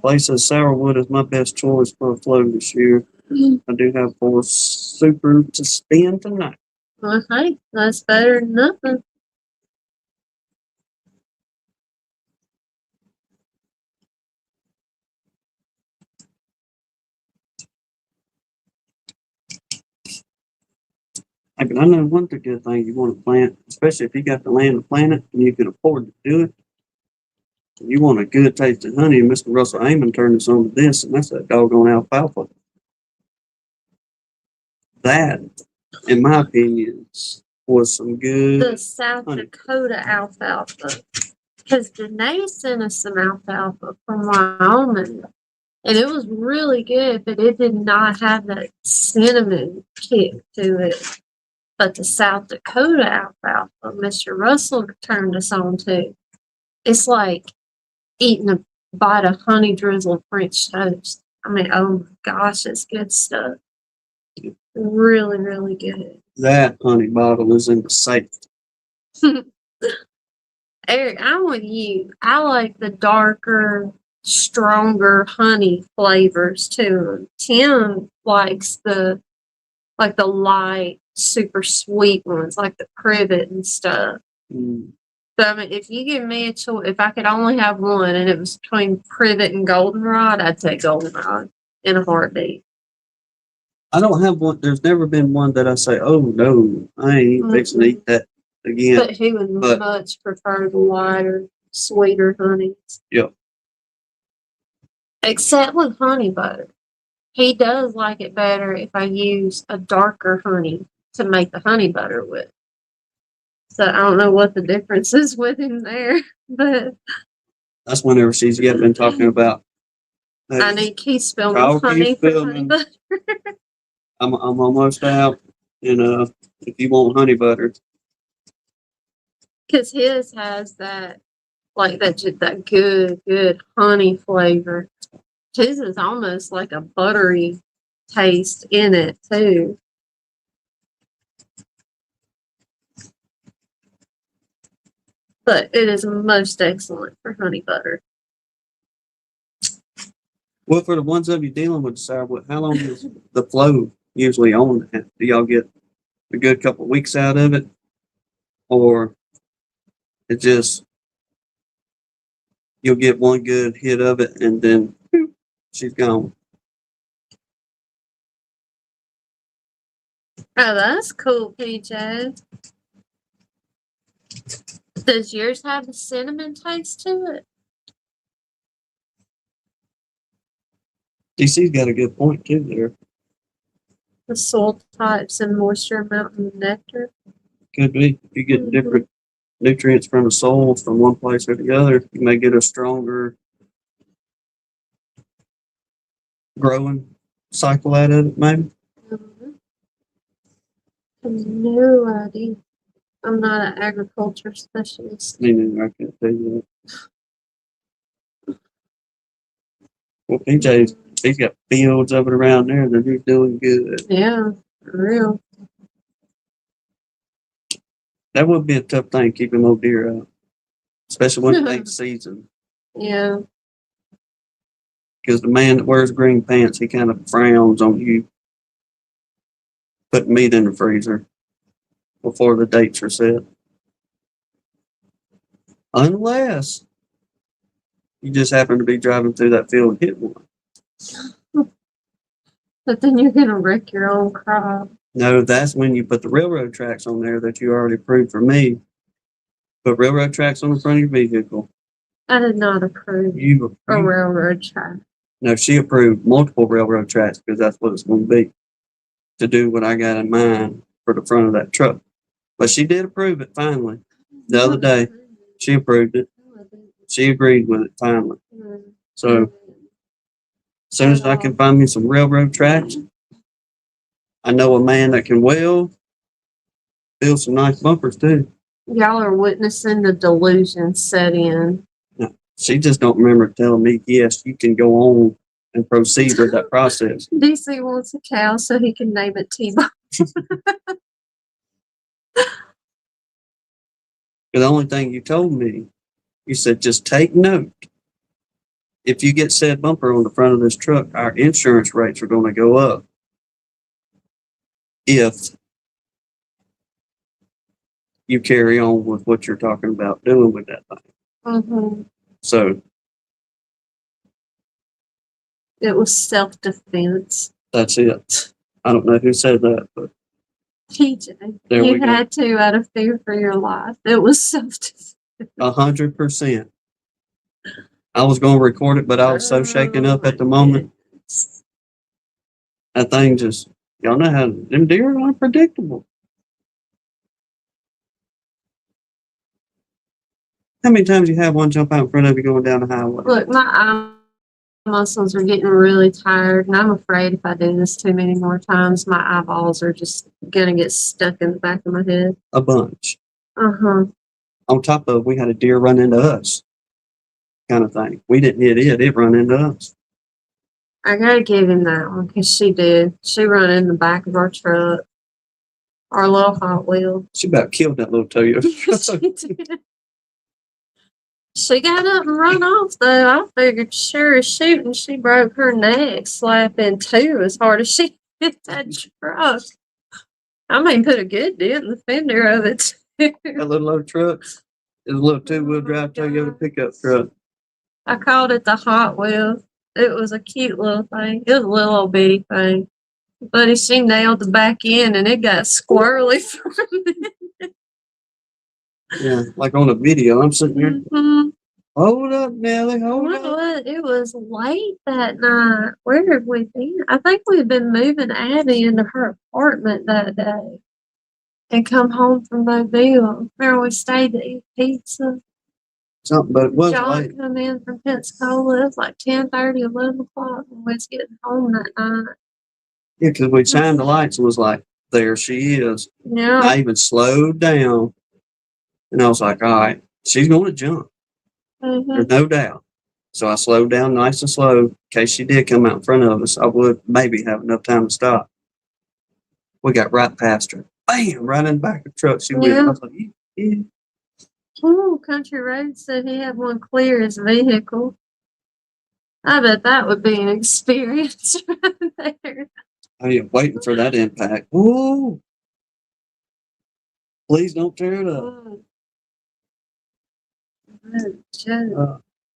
Place of sourwood is my best choice for a flow this year. I do have 4 super to spin tonight. Well, hey, that's better than nothing. Hey, but I know one good thing you want to plant, especially if you got the land to plant it and you can afford to do it. You want a good tasting honey, and Mr. Russell Amon turned us on to this, and that's that doggone alfalfa. That, in my opinion, was some good. The South honey. Dakota alfalfa. Because Danae sent us some alfalfa from Wyoming. And it was really good, but it did not have that cinnamon kick to it. But the South Dakota alfalfa, Mr. Russell turned us on to. It's like eating a bite of honey drizzled French toast. I mean, oh my gosh, it's good stuff. Really, really good. That honey bottle is in the safe. Eric, I'm with you. I like the darker, stronger honey flavors too. Tim likes the light, super sweet ones, like the privet and stuff. Mm. So I mean, if you give me a choice, if I could only have one, and it was between privet and goldenrod, I'd take goldenrod in a heartbeat. I don't have one. There's never been one that I say, "Oh no, I ain't fixing to eat that again." But he would much prefer the lighter, sweeter honeys. Yep. Except with honey butter. He does like it better if I use a darker honey to make the honey butter with. So I don't know what the difference is with him there, but That's whenever she's yet been talking about. Hey, I need Keith Spillman Kyle honey Keith for Spillman. honey butter. I'm almost out, and if you want honey butter, Because his has that, like that good honey flavor. His is almost like a buttery taste in it too. But it is most excellent for honey butter. well, for the ones of you dealing with sourwood, how long is the flow usually on? Do y'all get a good couple of weeks out of it, or it just you'll get one good hit of it and then she's gone? Oh, that's cool, PJ. Does yours have a cinnamon taste to it? DC's got a good point too there. The soil types and moisture amount in the nectar. Could be. If you get Mhm. different nutrients from the soil from one place or the other, you may get a stronger growing cycle out of it, maybe. Mhm. I have no idea. I'm not an agriculture specialist. Meaning I can't tell you that. Well, PJ's, he's got fields of it around there that he's doing good. Yeah, for real. That would be a tough thing, keeping those deer out, especially when it ain't season. Yeah. Because the man that wears green pants, he kind of frowns on you putting meat in the freezer before the dates are set. Unless you just happen to be driving through that field and hit one. But then you're gonna wreck your own crop. No, that's when you put the railroad tracks on there that you already approved for me. Put railroad tracks on the front of your vehicle. I did not approve a railroad track. No, she approved multiple railroad tracks because that's what it's going to be to do what I got in mind for the front of that truck. But she did approve it finally. The other day, she approved it. She agreed with it finally. So, as soon as I can find me some railroad tracks, I know a man that can build some nice bumpers too. Y'all are witnessing the delusion set in. She just don't remember telling me, yes, you can go on and proceed with that process. DC wants a cow so he can name it T-Bone. The only thing you told me, you said, just take note. If you get said bumper on the front of this truck, our insurance rates are going to go up. If you carry on with what you're talking about doing with that thing. Mm-hmm. So it was self-defense. That's it. I don't know who said that, but PJ, you had to out of fear for your life. It was self-defense. 100%. I was going to record it, but I was so shaken up at the moment. That thing just, y'all know how them deer are unpredictable. How many times you have one jump out in front of you going down the highway? Look, my eye muscles are getting really tired, and I'm afraid if I do this too many more times, my eyeballs are just gonna get stuck in the back of my head. A bunch. Uh-huh. On top of, we had a deer run into us, kind of thing. We didn't hit it; it run into us. I gotta give him that one because she did. She run in the back of our truck, our little Hot Wheel. She about killed that little Toyota. She did. She got up and run off, though. I figured sure as shooting, she broke her neck, slap in two as hard as she hit that truck. I mean, put a good dent in the fender of it, too. That little old truck is a little two-wheel drive Toyota pickup truck. I called it the Hot Wheel. It was a cute little thing. It was a little old bitty thing. But she nailed the back end, and it got squirrely from it. Yeah, like on a video. I'm sitting here. Mm-hmm. Hold up, Nelly. Hold up. It was late that night. Where have we been? I think we've been moving Abby into her apartment that day and come home from Mobile. Remember we stayed to eat pizza? Something, but it was John late. come in from Pensacola. It was like 10:30, 11 o'clock when we was getting home that night. Yeah, because we shined the lights and was like, there she is. Yeah. I even slowed down. And I was like, all right, she's going to jump. Mm-hmm. There's no doubt. So I slowed down nice and slow. In case she did come out in front of us, I would maybe have enough time to stop. We got right past her. Bam! Right in the back of the truck. She went. I was like, yeah. Ooh, Country Road said he had one clear his vehicle. I bet that would be an experience right there. I am waiting for that impact. Ooh. Please don't tear it up.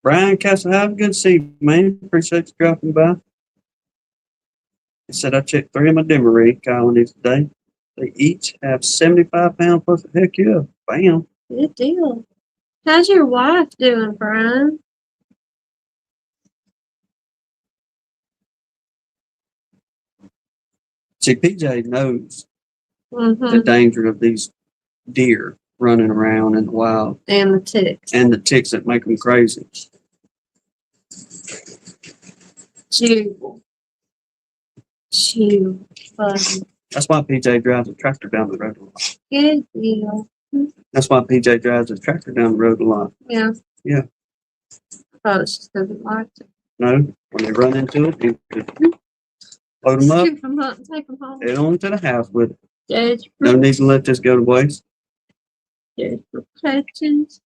Brian Castle, have a good see, man. Appreciate you dropping by. He said I checked 3 of my Demery colonies today. They each have 75 pound plus. Heck yeah. Bam. Good deal. How's your wife doing, Brian? See, PJ knows the Mm-hmm. danger of these deer running around in the wild And the ticks. and the ticks that make them crazy. Chew. Funny. That's why PJ drives a tractor down the road a lot. Good deal. That's why PJ drives his tractor down the road a lot. Yeah. Yeah. I thought it's just because it liked it. No, when they run into it, you just load them up, Scoop them up and take them home. head on to the house with it. Judge No need to let this go to waste. protections.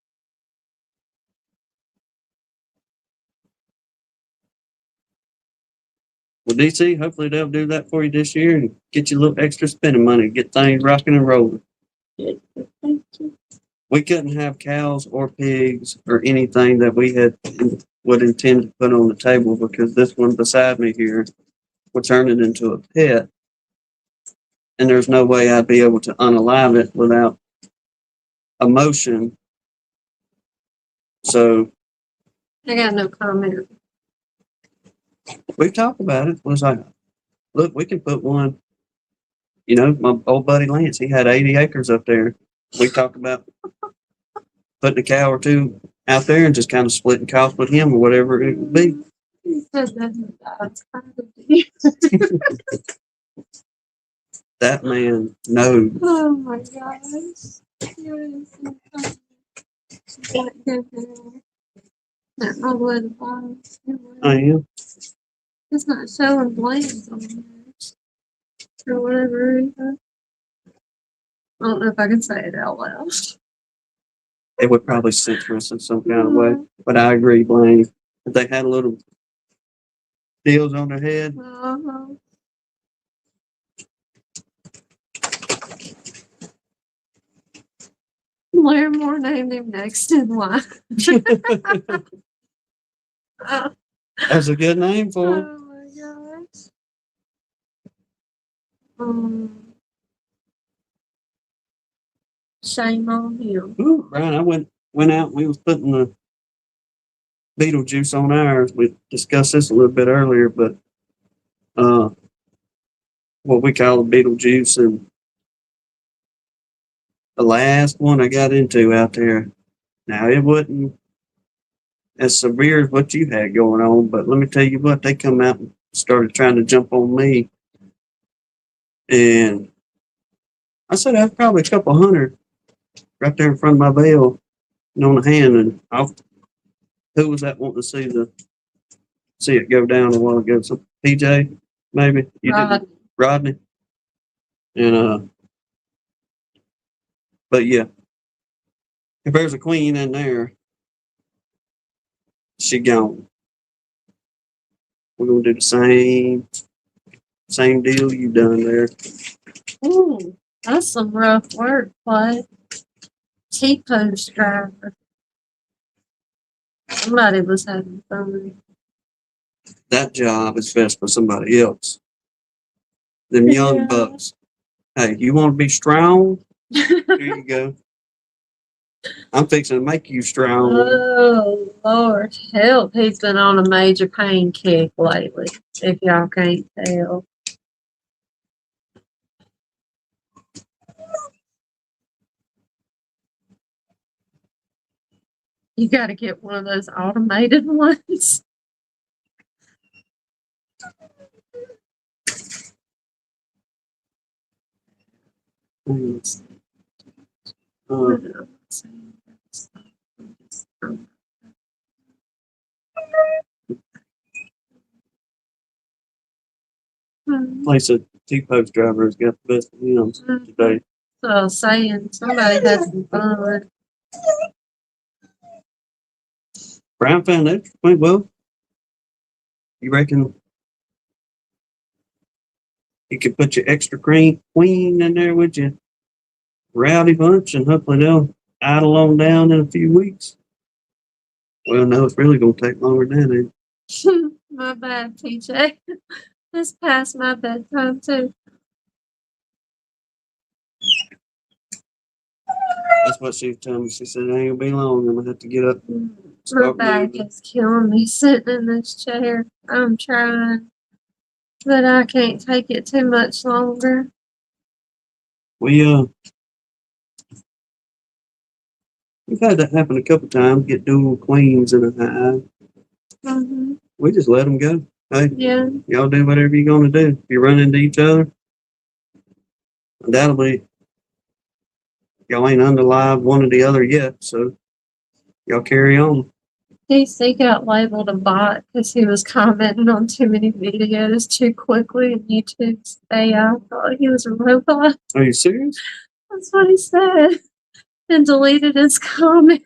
Well, DC, hopefully they'll do that for you this year and get you a little extra spending money, get things rocking and rolling. Judge protections. We couldn't have cows or pigs or anything that we had would intend to put on the table because this one beside me here would turn it into a pet. And there's no way I'd be able to unalive it without emotion. So I got no comment. we talked about it. It was like, look, we can put one. You know, my old buddy Lance, he had 80 acres up there. We talked about putting a cow or two out there and just kind of splitting costs with him or whatever it would be. He said that's kind of deep. That man knows. Oh my gosh. You're so funny. Not my blood and bottom. I am. It's not showing blames on yours. For whatever reason. I don't know if I can say it out loud. It would probably censor us in some kind of way. But I agree, Blaine. If they had a little deals on their head, Uh-huh. Larimore named him next in line. Oh that's a good name for him. my gosh. Shame on him. Ooh, Brian, I went out and we was putting the beetle juice on ours. We discussed this a little bit earlier, but what we call the beetle juice and the last one I got into out there. Now it wasn't as severe as what you had going on, but let me tell you what, they come out and started trying to jump on me. And I said I was probably a couple hundred right there in front of my veil and on the hand, and who was that wanting to see it go down a while ago? Some PJ, maybe? You did Rodney. And but yeah. If there's a queen in there, she gone. We're gonna do the same deal you done there. Ooh, that's some rough wordplay. T-post driver. Somebody was having fun. That job is best for somebody else. Them young Yeah. bucks. Hey, you want to be strong? Here you go. I'm fixing to make you strong. Oh, Lord help. He's been on a major pain kick lately, if y'all can't tell. You got to get one of those automated ones. Place a T-post driver has got the best of him today. So saying somebody had some fun. Brian found that went well. You reckon you could put your extra queen in there with you rowdy bunch, and hopefully they'll idle on down in a few weeks? Well, no, it's really going to take longer than that. My bad, TJ. It's past my bedtime too. That's what she was telling me. She said, it ain't gonna be long. I'm gonna have to get up and My start back moving. is killing me sitting in this chair. I'm trying, but I can't take it too much longer. We've had that happen a couple times, get dual queens in a hive. Mm-hmm. We just let them go. Hey, Yeah. y'all do whatever you're gonna do. If you run into each other, undoubtedly, y'all ain't underlive one or the other yet, so y'all carry on. DC got labeled a bot because he was commenting on too many videos too quickly, and YouTube's AI thought he was a robot. Are you serious? That's what he said, and deleted his comment.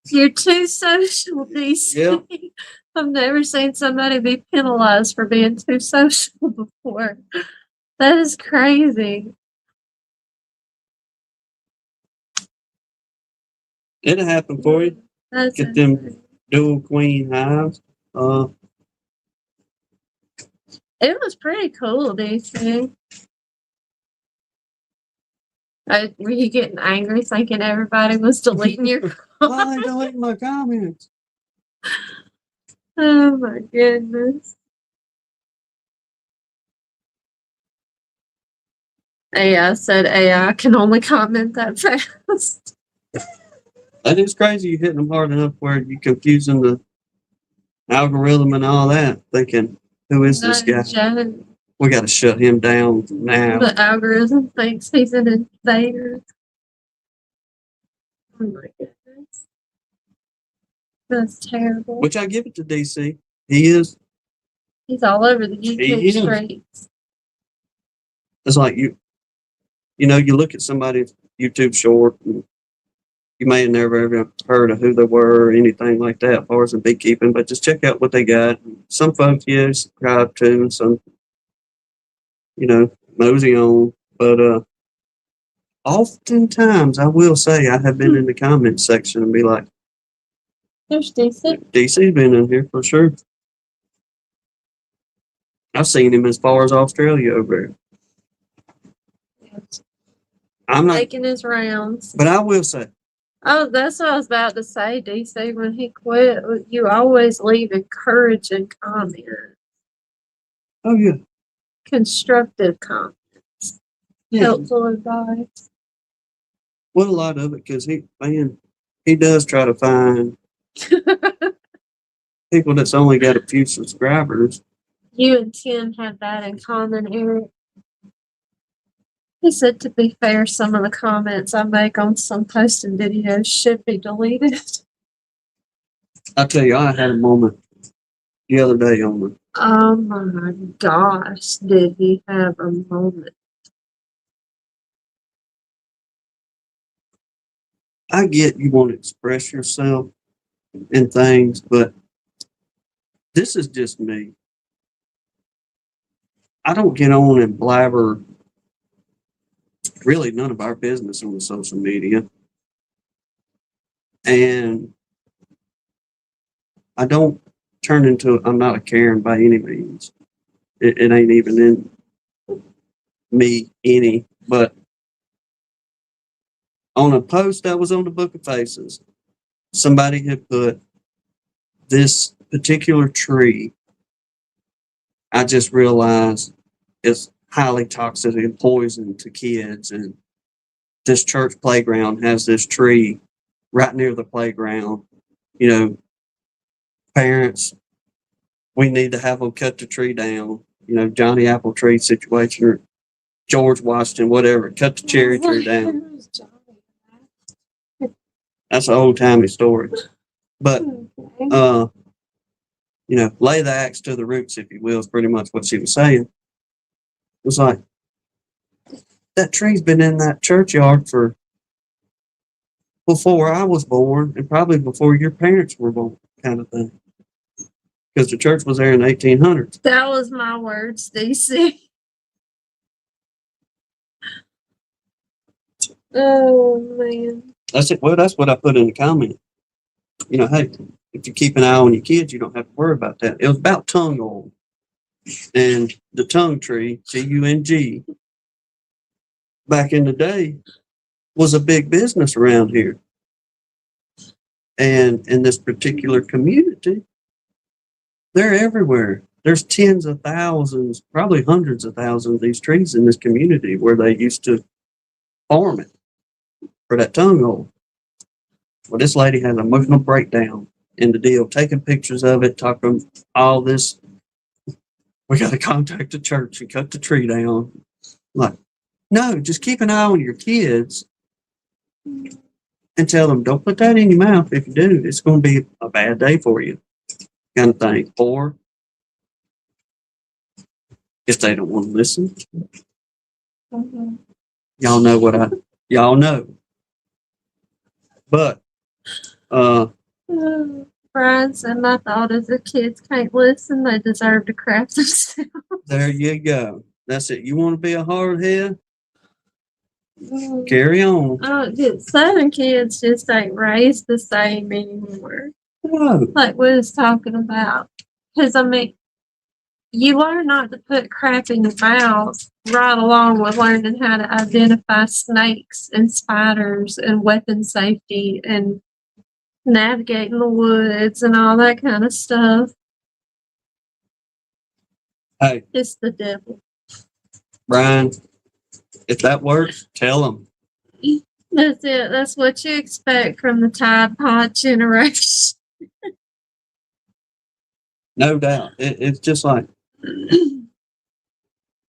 You're too social, DC. Yep. I've never seen somebody be penalized for being too social before. That is crazy. It'll happen for you. That's Get them insane. dual queen hives. It was pretty cool, DC. Were you getting angry thinking everybody was deleting your Why they deleting my comments? Oh my goodness. AI said AI can only comment that fast. That is crazy. You hitting them hard enough where you confusing the algorithm and all that, thinking, who is this guy? We got to shut him down now. The algorithm thinks he's an invader. Oh my goodness. That's terrible. Which I give it to DC. He is. He's all over the YouTube streets. It's like you look at somebody's YouTube short, and you may have never ever heard of who they were or anything like that as far as the beekeeping, but just check out what they got. Some folks, yeah, subscribe to, and some, mosey on. But oftentimes, I will say, I have been in the comments section and be like, There's DC. DC's been in here for sure. I've seen him as far as Australia over there. I'm not making his rounds. But I will say, oh, that's what I was about to say, DC. When he quit, you always leave encouraging comments. Oh yeah, constructive comments, helpful advice. Well, a lot of it because he does try to find people that's only got a few subscribers. You and Tim have that in common, Eric. He said, to be fair, some of the comments I make on some posting videos should be deleted. I tell you, I had a moment the other day on the. Oh my gosh, did he have a moment? I get you want to express yourself and things, but this is just me. I don't get on and blabber really none of our business on the social media. And I don't turn into, I'm not a Karen by any means. It ain't even in me any, but on a post that was on the Book of Faces, somebody had put this particular tree. I just realized it's highly toxic and poison to kids. And this church playground has this tree right near the playground. Parents, we need to have them cut the tree down. Johnny Apple tree situation or George Washington, whatever, cut the cherry tree down. That's an old timey story. But, lay the axe to the roots, if you will, is pretty much what she was saying. It was like, that tree's been in that churchyard for before I was born and probably before your parents were born, kind of thing. Because the church was there in the 1800s. That was my words, DC. Oh, man. That's it. Well, that's what I put in the comment. Hey, if you keep an eye on your kids, you don't have to worry about that. It was about tongue oil. And the tongue tree, Tung, back in the day was a big business around here. And in this particular community, they're everywhere. There's tens of thousands, probably hundreds of thousands of these trees in this community where they used to farm it for that tongue hole. Well, this lady had an emotional breakdown in the deal, taking pictures of it, talking all this. We got to contact the church and cut the tree down. I'm like, no, just keep an eye on your kids and tell them, don't put that in your mouth. If you do, it's going to be a bad day for you, kind of thing. Or if they don't want to listen, y'all know what y'all know. But, Brian said, my thought is if kids can't listen, they deserve to crap themselves. there you go. That's it. You want to be a hard head? Carry on. Southern kids just ain't raised the same anymore. No. Like we was talking about. Because, I mean, you learn not to put crap in your mouth right along with learning how to identify snakes and spiders and weapon safety and navigating the woods and all that kind of stuff. Hey, It's the devil. Brian, if that works, tell them. That's it. That's what you expect from the Tide Pod generation. No doubt. It's just like,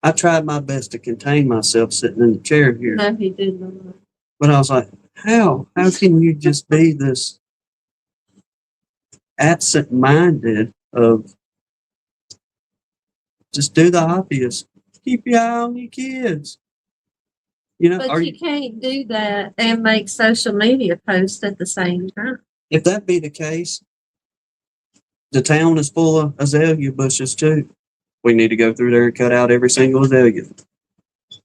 I tried my best to contain myself sitting in the chair here. No, he did not. But I was like, how? How can you just be this absent-minded of just do the obvious? Keep your eye on your kids. You know, But you can't do that and make social media posts at the same time. if that be the case, the town is full of azalea bushes too. We need to go through there and cut out every single azalea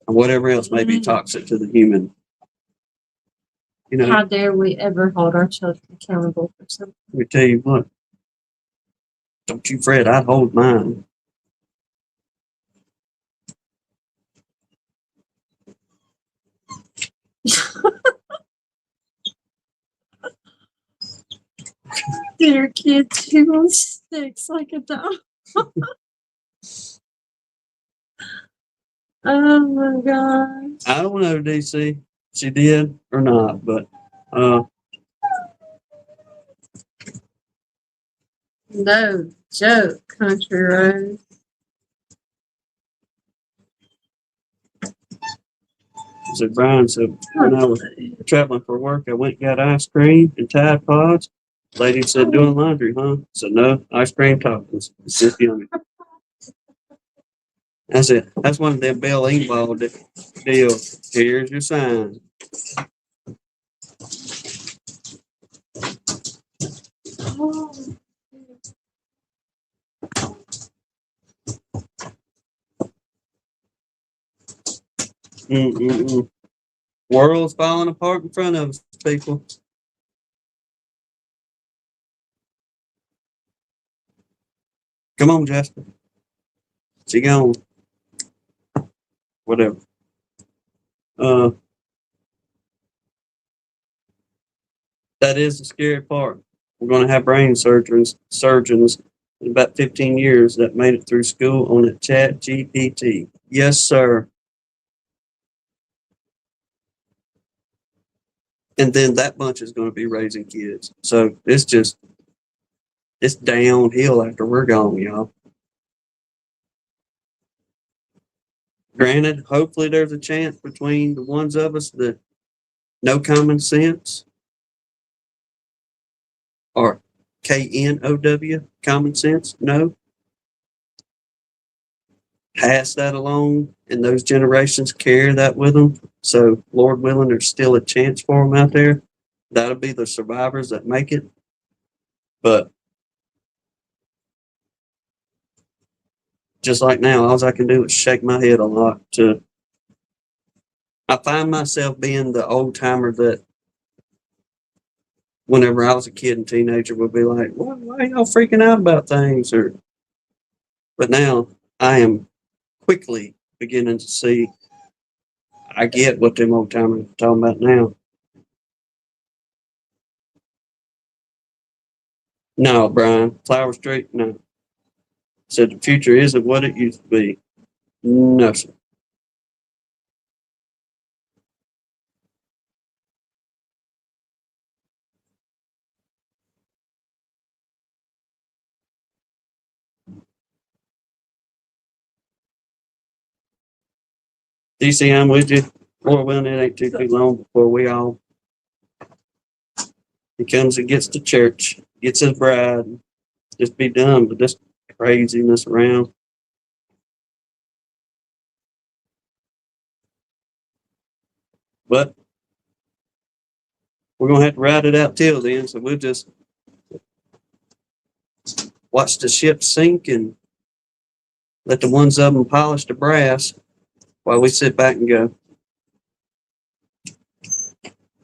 and whatever else may be toxic to the human. You know, How dare we ever hold our children accountable for something? let me tell you what. Don't you fret, I'd hold mine. Dear kids chew on sticks like a dog. Oh my gosh. I don't know, DC. She did or not, but No joke, country road. so Brian said when I was traveling for work, I went and got ice cream and Tide Pods. Lady said, doing laundry, huh? I said, no, ice cream toppings. It's just yummy. That's it. That's one of them Bell Engvall deals. Here's your sign. World's falling apart in front of us, people. Come on, Jasper. She gone. Whatever. That is the scary part. We're going to have brain surgeons in about 15 years that made it through school on a chat GPT. Yes, sir. And then that bunch is going to be raising kids. So it's downhill after we're gone, y'all. Granted, hopefully there's a chance between the ones of us that know common sense or KNOW, common sense, no. Pass that along and those generations carry that with them. So Lord willing, there's still a chance for them out there. That'll be the survivors that make it. But just like now, all I can do is shake my head a lot I find myself being the old timer that whenever I was a kid and teenager would be like, why are y'all freaking out about things? But now I am quickly beginning to see I get what them old timers are talking about now. No, Brian, Flower Street, no. Said the future isn't what it used to be. No, sir. DC, I'm with you. Lord willing, it ain't too long before we all, he comes and gets to church, gets his bride, just be done with this craziness around. But we're gonna have to ride it out till then, so we'll just watch the ship sink and let the ones of them polish the brass while we sit back and go,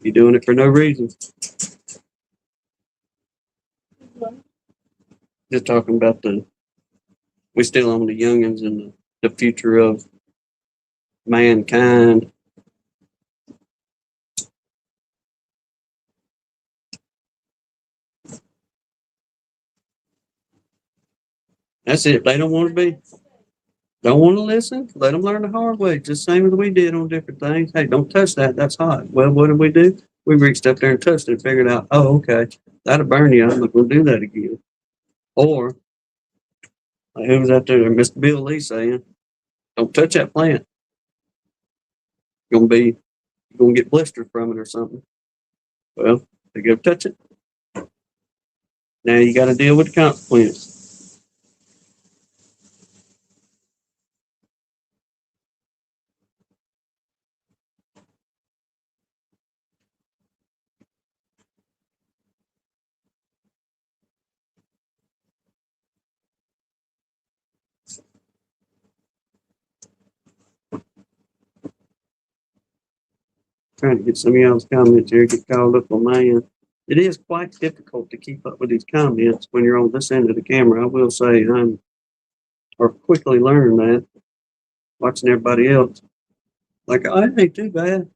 you're doing it for no reason. Just talking about we still on the youngins and the future of mankind. That's it. If they don't want to be, don't want to listen, let them learn the hard way, just same as we did on different things. Hey, don't touch that. That's hot. Well, what did we do? We reached up there and touched it and figured out, oh, okay, that'll burn you. I'm not going to do that again. Or, like, who was out there? Mr. Bill Lee saying, don't touch that plant. You're going to get blisters from it or something. Well, they go touch it. Now you got to deal with the consequence. Trying to get some of y'all's comments here, get called up on my end. It is quite difficult to keep up with these comments when you're on this end of the camera. I will say or quickly learn that watching everybody else. Like, oh, it ain't too bad.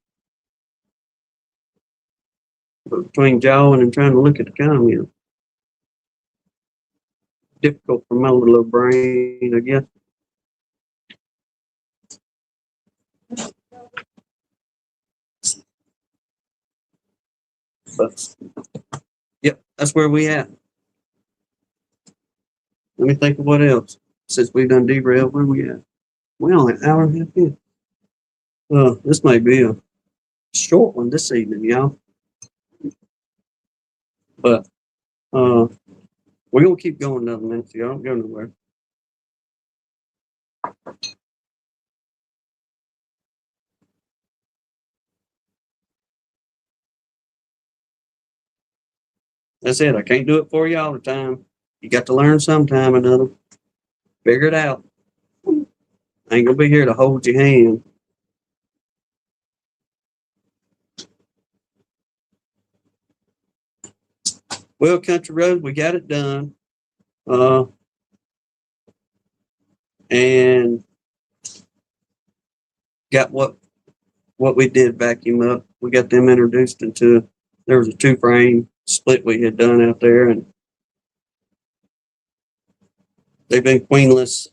But between jawing and trying to look at the comments, difficult for my little brain, I guess. But yep, that's where we at. Let me think of what else. Since we've done derailed, where we at? We only an hour and a half in. This may be a short one this evening, y'all. But we're gonna keep going another minute, so y'all don't go nowhere. That's it. I can't do it for you all the time. You got to learn sometime or another. Figure it out. I ain't gonna be here to hold your hand. Well, Country Road, we got it done. And got what we did vacuum up. We got them introduced into, there was a 2-frame split we had done out there, and they've been queenless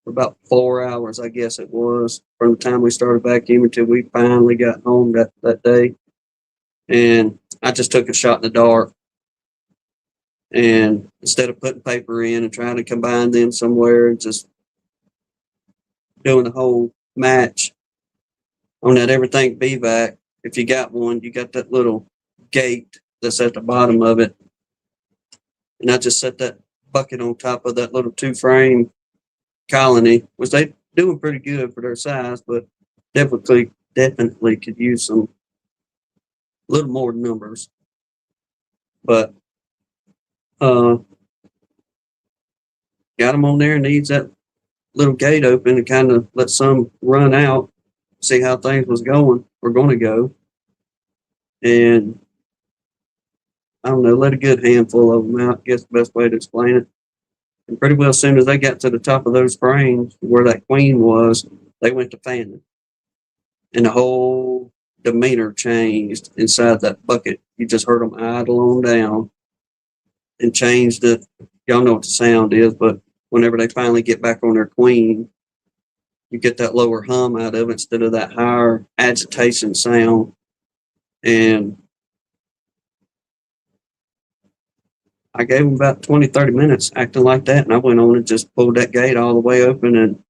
for about 4 hours, I guess it was, from the time we started vacuuming until we finally got home that day. And I just took a shot in the dark. And instead of putting paper in and trying to combine them somewhere and just doing the whole match on that everything BVAC, if you got one, you got that little gate that's at the bottom of it. And I just set that bucket on top of that little 2-frame colony, which they doing pretty good for their size, but definitely could use some little more numbers. But got them on there, needs that little gate open and kind of let some run out, see how things was going. We're going to go. And I don't know, let a good handful of them out, I guess the best way to explain it. And pretty well as soon as they got to the top of those frames where that queen was, they went to fanning. and the whole demeanor changed inside that bucket. You just heard them idle on down and changed it. Y'all know what the sound is, but whenever they finally get back on their queen, you get that lower hum out of it instead of that higher agitation sound. And I gave them about 20, 30 minutes acting like that. And I went on and just pulled that gate all the way open, and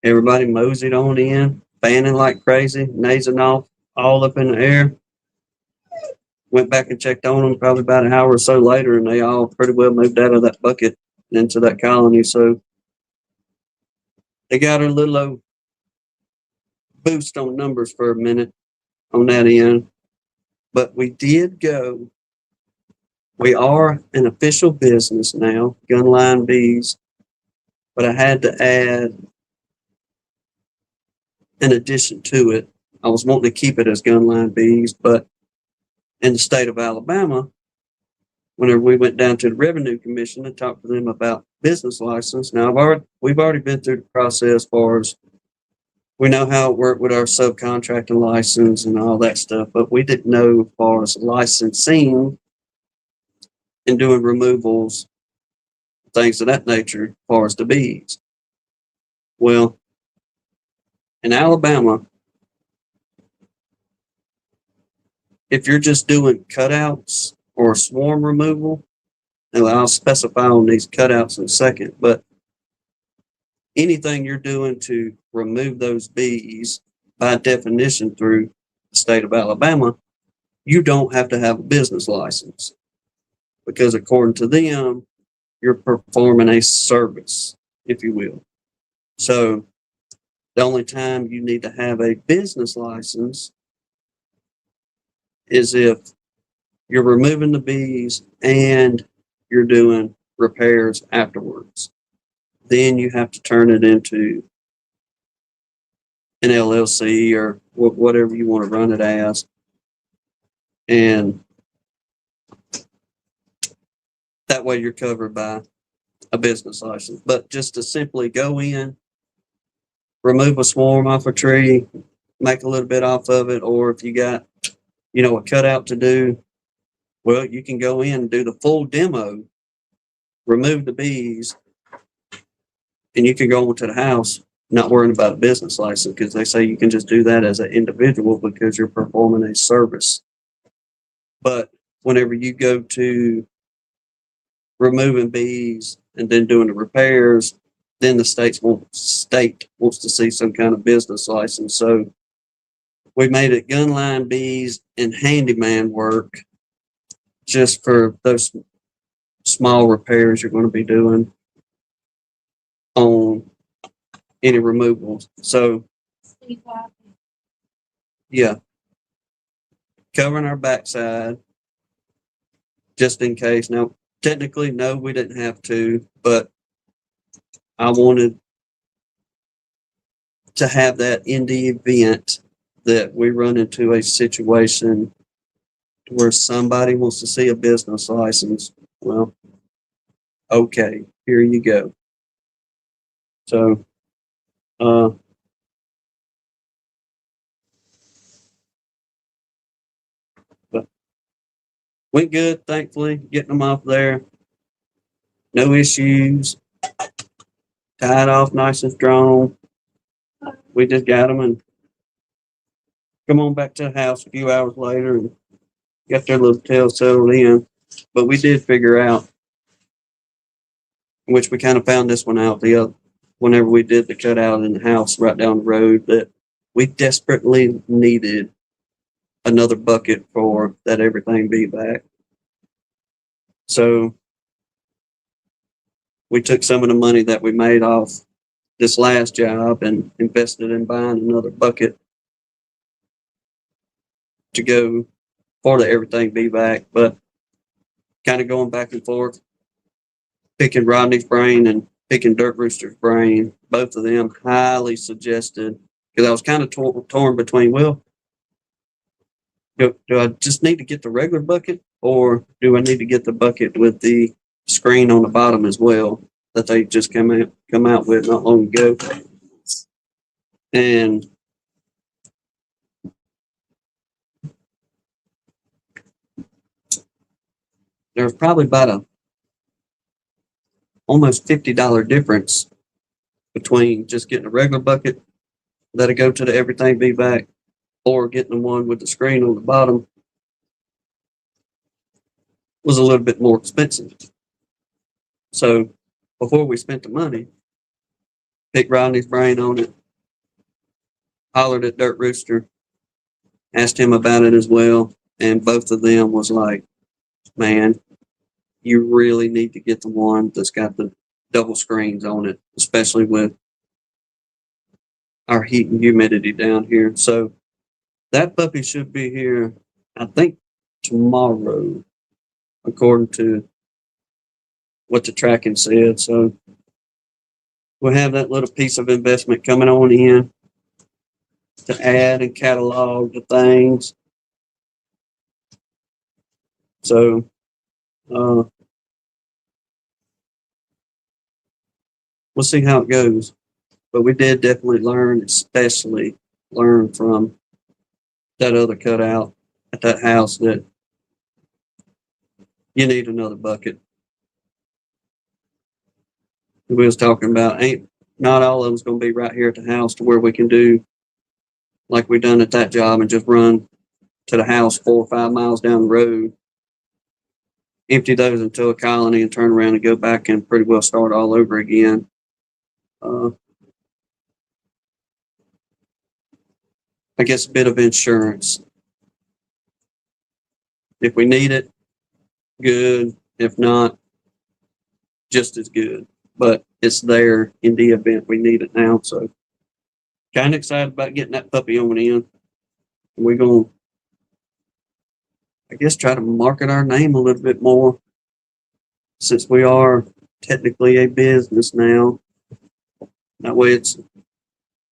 everybody moseyed on in, fanning like crazy, nasing off all up in the air. Went back and checked on them probably about an hour or so later, and they all pretty well moved out of that bucket and into that colony. So they got a little boost on numbers for a minute on that end. But we did go. We are an official business now, Gunline Bees, but I had to add an addition to it. I was wanting to keep it as Gunline Bees, but in the state of Alabama, whenever we went down to the Revenue Commission and talked to them about business license, now we've already been through the process as far as we know how it worked with our subcontracting license and all that stuff, but we didn't know as far as licensing and doing removals, things of that nature, as far as the bees. Well, in Alabama, if you're just doing cutouts or swarm removal, and I'll specify on these cutouts in a second, but anything you're doing to remove those bees, by definition through the state of Alabama, you don't have to have a business license, because according to them, you're performing a service, if you will. So the only time you need to have a business license is if you're removing the bees and you're doing repairs afterwards. Then you have to turn it into an LLC or whatever you want to run it as. And that way you're covered by a business license. But just to simply go in, remove a swarm off a tree, make a little bit off of it, or if you got, a cutout to do, well, you can go in and do the full demo, remove the bees, and you can go into the house not worrying about a business license, because they say you can just do that as an individual because you're performing a service. But whenever you go to removing bees and then doing the repairs, then the state wants to see some kind of business license. So we made it gunline bees and handyman work, just for those small repairs you're going to be doing on any removals. So yeah, covering our backside just in case. Now, technically, no, we didn't have to, but I wanted to have that in the event that we run into a situation where somebody wants to see a business license. Well, okay, here you go. So, but went good, thankfully, getting them off there. No issues. Tied off nice and strong. We just got them and come on back to the house a few hours later and got their little tail settled in. But we did figure out, which we kind of found this one out whenever we did the cutout in the house right down the road, that we desperately needed another bucket for that everything be back. So we took some of the money that we made off this last job and invested in buying another bucket to go for the everything be back. But kind of going back and forth, picking Rodney's brain and picking Dirt Rooster's brain, both of them highly suggested, because I was kind of torn between, well, do I just need to get the regular bucket, or do I need to get the bucket with the screen on the bottom as well that they just come out with not long ago? And there's probably about a almost $50 difference between just getting a regular bucket that'll go to the everything be back, or getting the one with the screen on the bottom was a little bit more expensive. So before we spent the money, picked Rodney's brain on it, hollered at Dirt Rooster, asked him about it as well, and both of them was like, man, you really need to get the one that's got the double screens on it, especially with our heat and humidity down here. So that puppy should be here, I think, tomorrow, according to what the tracking said. So we'll have that little piece of investment coming on in to add and catalog the things. So we'll see how it goes. But we did definitely learn, especially learn from that other cutout at that house, that you need another bucket. We was talking about, ain't not all of them's going to be right here at the house to where we can do like we done at that job and just run to the house 4 or 5 miles down the road, empty those into a colony, and turn around and go back and pretty well start all over again. I guess a bit of insurance. If we need it, good. If not, just as good. But it's there in the event we need it now. So kind of excited about getting that puppy on in. We're going to, I guess, try to market our name a little bit more, since we are technically a business now. That way it's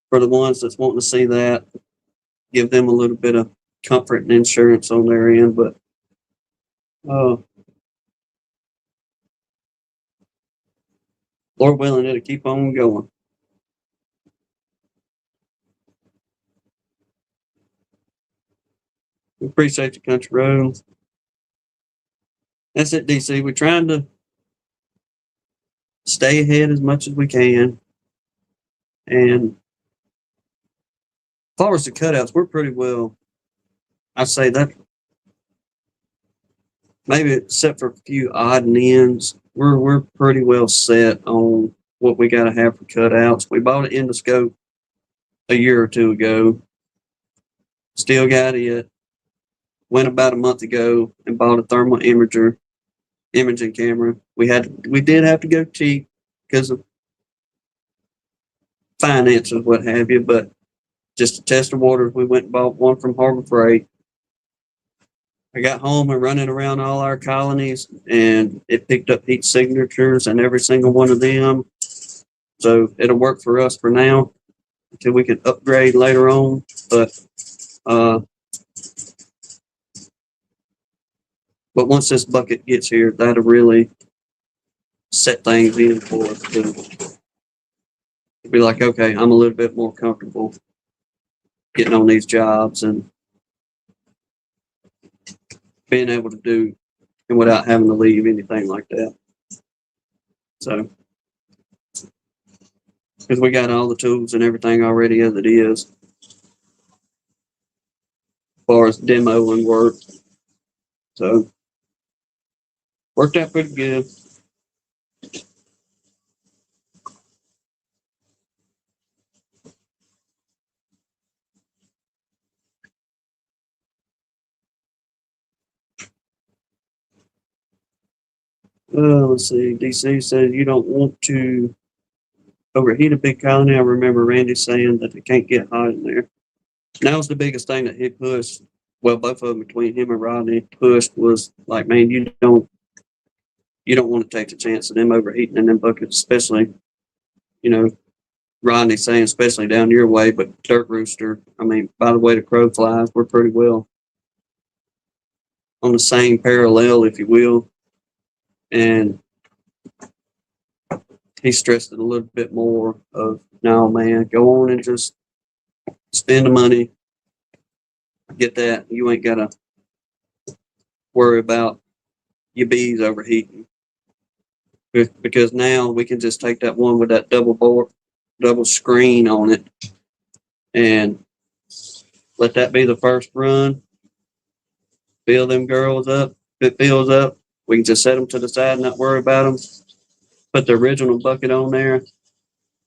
for the ones that's wanting to see that, give them a little bit of comfort and insurance on their end. But Lord willing, it'll keep on going. We appreciate the country road. That's it, DC. We're trying to stay ahead as much as we can. And as far as the cutouts, we're pretty well, I say that, maybe except for a few odd and ends, we're pretty well set on what we got to have for cutouts. We bought an endoscope a year or two ago. Still got it. Went about a month ago and bought a thermal imaging camera. We did have to go cheap because of finances, what have you, but just to test the waters, we went and bought one from Harbor Freight. I got home and running around all our colonies, and it picked up heat signatures and every single one of them. So it'll work for us for now until we can upgrade later on. But once this bucket gets here, that'll really set things in for us to be like, okay, I'm a little bit more comfortable getting on these jobs and being able to do and without having to leave, anything like that. So, because we got all the tools and everything already as it is, as far as demo and work. So, worked out pretty good. Let's see. DC says you don't want to overheat a big colony. I remember Randy saying that it can't get hot in there. That was the biggest thing that he pushed. Well, both of them, between him and Rodney, pushed was like, man, you don't want to take the chance of them overheating in them buckets, especially, Rodney saying especially down your way, but Dirt Rooster, I mean, by the way the crow flies, we're pretty well on the same parallel, if you will. And he stressed it a little bit more of, no, man, go on and just spend the money, get that. You ain't got to worry about your bees overheating. Because now we can just take that one with that double screen on it and let that be the first run. Fill them girls up. If it fills up, we can just set them to the side and not worry about them. Put the original bucket on there.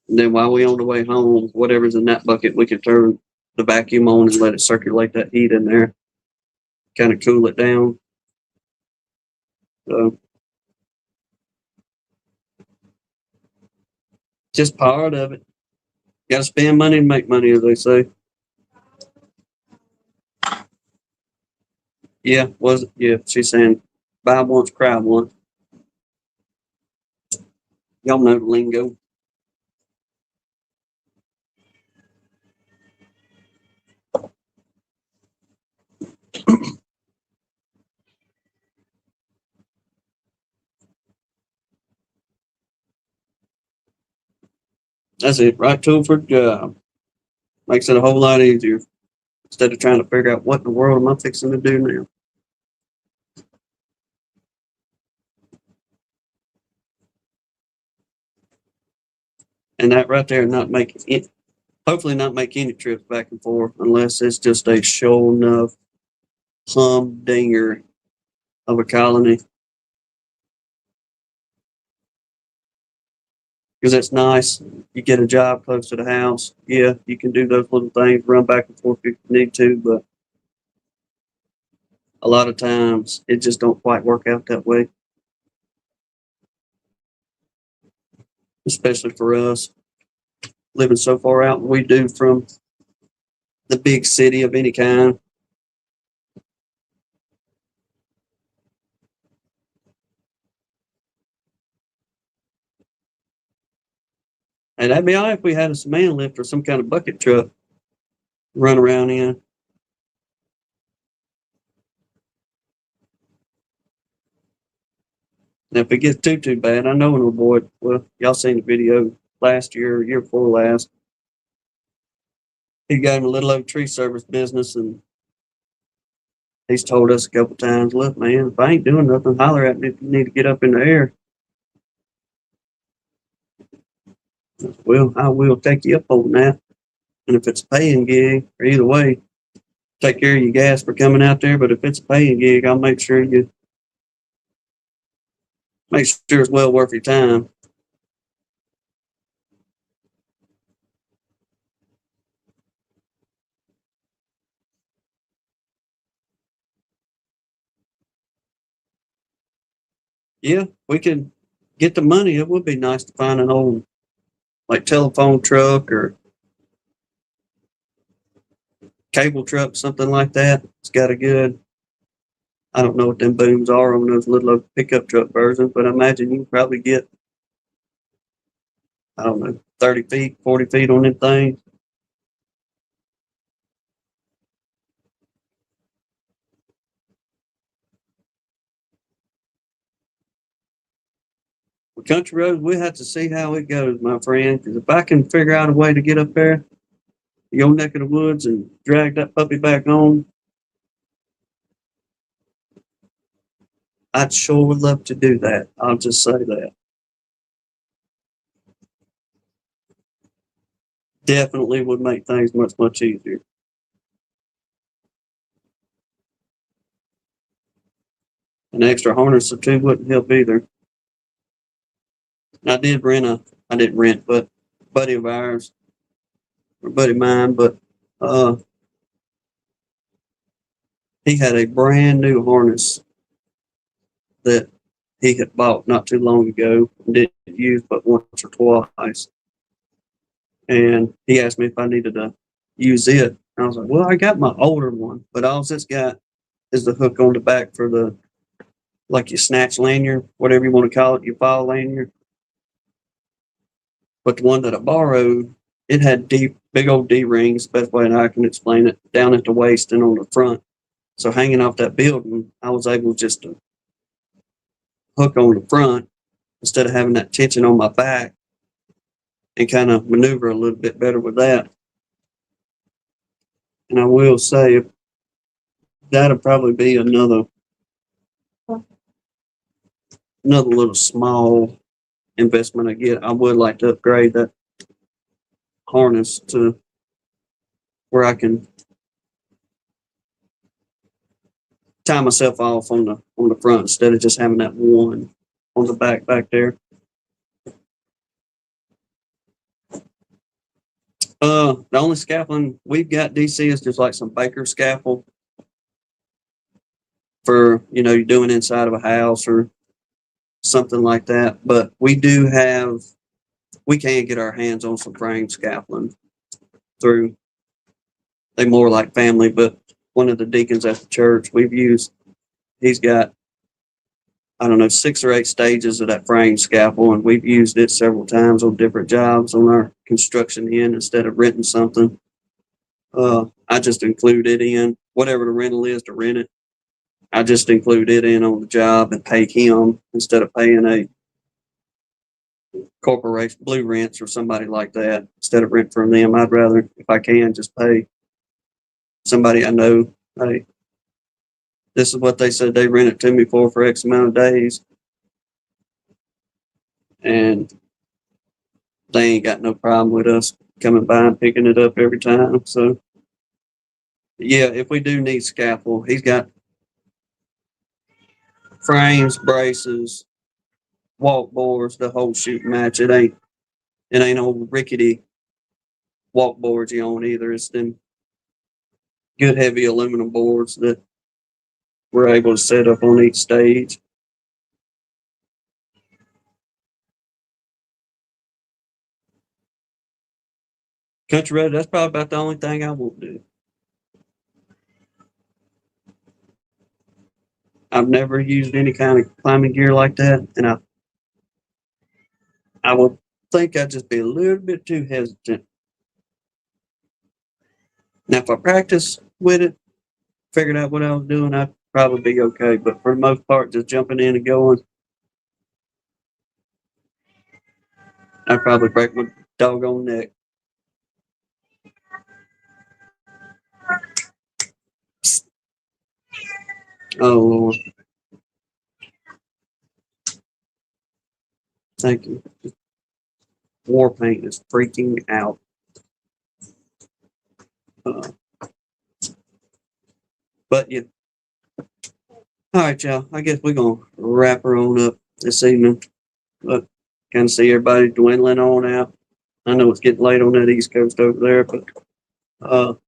And then while we on the way home, whatever's in that bucket, we can turn the vacuum on and let it circulate that heat in there. Kind of cool it down. So just part of it. Got to spend money to make money, as they say. Yeah, was it? Yeah, she's saying buy once, cry once. Y'all know the lingo. That's it. Right tool for the job. Makes it a whole lot easier instead of trying to figure out what in the world am I fixing to do now. And that right there, not making it, hopefully not make any trips back and forth unless it's just a show enough humdinger of a colony. Because it's nice. You get a job close to the house. Yeah, you can do those little things, run back and forth if you need to, but a lot of times it just don't quite work out that way. Especially for us living so far out we do from the big city of any kind. And that'd be all right if we had a cement lift or some kind of bucket truck to run around in. And if it gets too bad, I know an old boy, well, y'all seen the video last year or year before last. He got in a little old tree service business, and he's told us a couple times, look, man, if I ain't doing nothing, holler at me if you need to get up in the air. Well, I will take you up on that. And if it's a paying gig, or either way, take care of your gas for coming out there. But if it's a paying gig, I'll make sure it's well worth your time. Yeah, we could get the money. It would be nice to find an old like telephone truck or cable truck, something like that. It's got a good, I don't know what them booms are on those little pickup truck versions, but I imagine you can probably get, I don't know, 30 feet, 40 feet on them things. With country roads, we have to see how it goes, my friend, because if I can figure out a way to get up there, your neck of the woods, and drag that puppy back home, I'd sure would love to do that. I'll just say that. Definitely would make things much easier. An extra harness or two wouldn't help either. I didn't rent, but a buddy of ours, or a buddy of mine, but he had a brand new harness that he had bought not too long ago and didn't use but once or twice. And he asked me if I needed to use it. And I was like, well, I got my older one, but all it's got is the hook on the back for the, like your snatch lanyard, whatever you want to call it, your file lanyard. But the one that I borrowed, it had big old D rings, best way I can explain it, down at the waist and on the front. So hanging off that building, I was able just to hook on the front instead of having that tension on my back and kind of maneuver a little bit better with that. And I will say that'll probably be another another little small investment I get. I would like to upgrade that harness to where I can tie myself off on the front instead of just having that one on the back there. The only scaffolding we've got, DC, is just like some baker scaffold for, you're doing inside of a house or something like that. But we can get our hands on some frame scaffolding through, they more like family, but one of the deacons at the church he's got, I don't know, 6 or 8 stages of that frame scaffold, and we've used it several times on different jobs on our construction end instead of renting something. I just include it in whatever the rental is to rent it. I just include it in on the job and pay him instead of paying a corporation, Blue Rents or somebody like that. Instead of rent from them, I'd rather, if I can, just pay somebody I know. Hey, this is what they said they rent it to me for X amount of days, and they ain't got no problem with us coming by and picking it up every time. So, yeah, if we do need scaffold, he's got frames, braces, walk boards, the whole shooting match. It ain't old rickety walk boards you own either. It's them good heavy aluminum boards that we're able to set up on each stage. Country road, that's probably about the only thing I won't do. I've never used any kind of climbing gear like that, and I would think I'd just be a little bit too hesitant. Now, if I practice with it, figured out what I was doing, I'd probably be okay. But for the most part, just jumping in and going, I'd probably break my doggone neck. Oh, Lord. Thank you. War paint is freaking out. But yeah. All right, y'all. I guess we're going to wrap her on up this evening. But kind of see everybody dwindling on out. I know it's getting late on that East Coast over there, but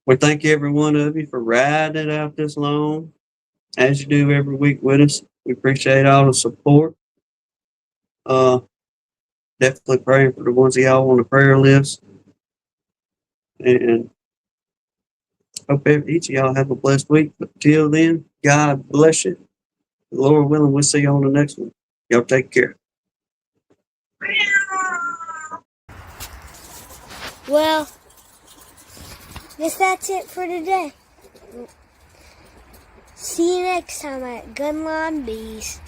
we thank every one of you for riding it out this long, as you do every week with us. We appreciate all the support. Definitely praying for the ones of y'all on the prayer list. And hope each of y'all have a blessed week. But till then, God bless you. Lord willing, we'll see you on the next one. Y'all take care. Well, guess that's it for today. See you next time at Gunline Bees.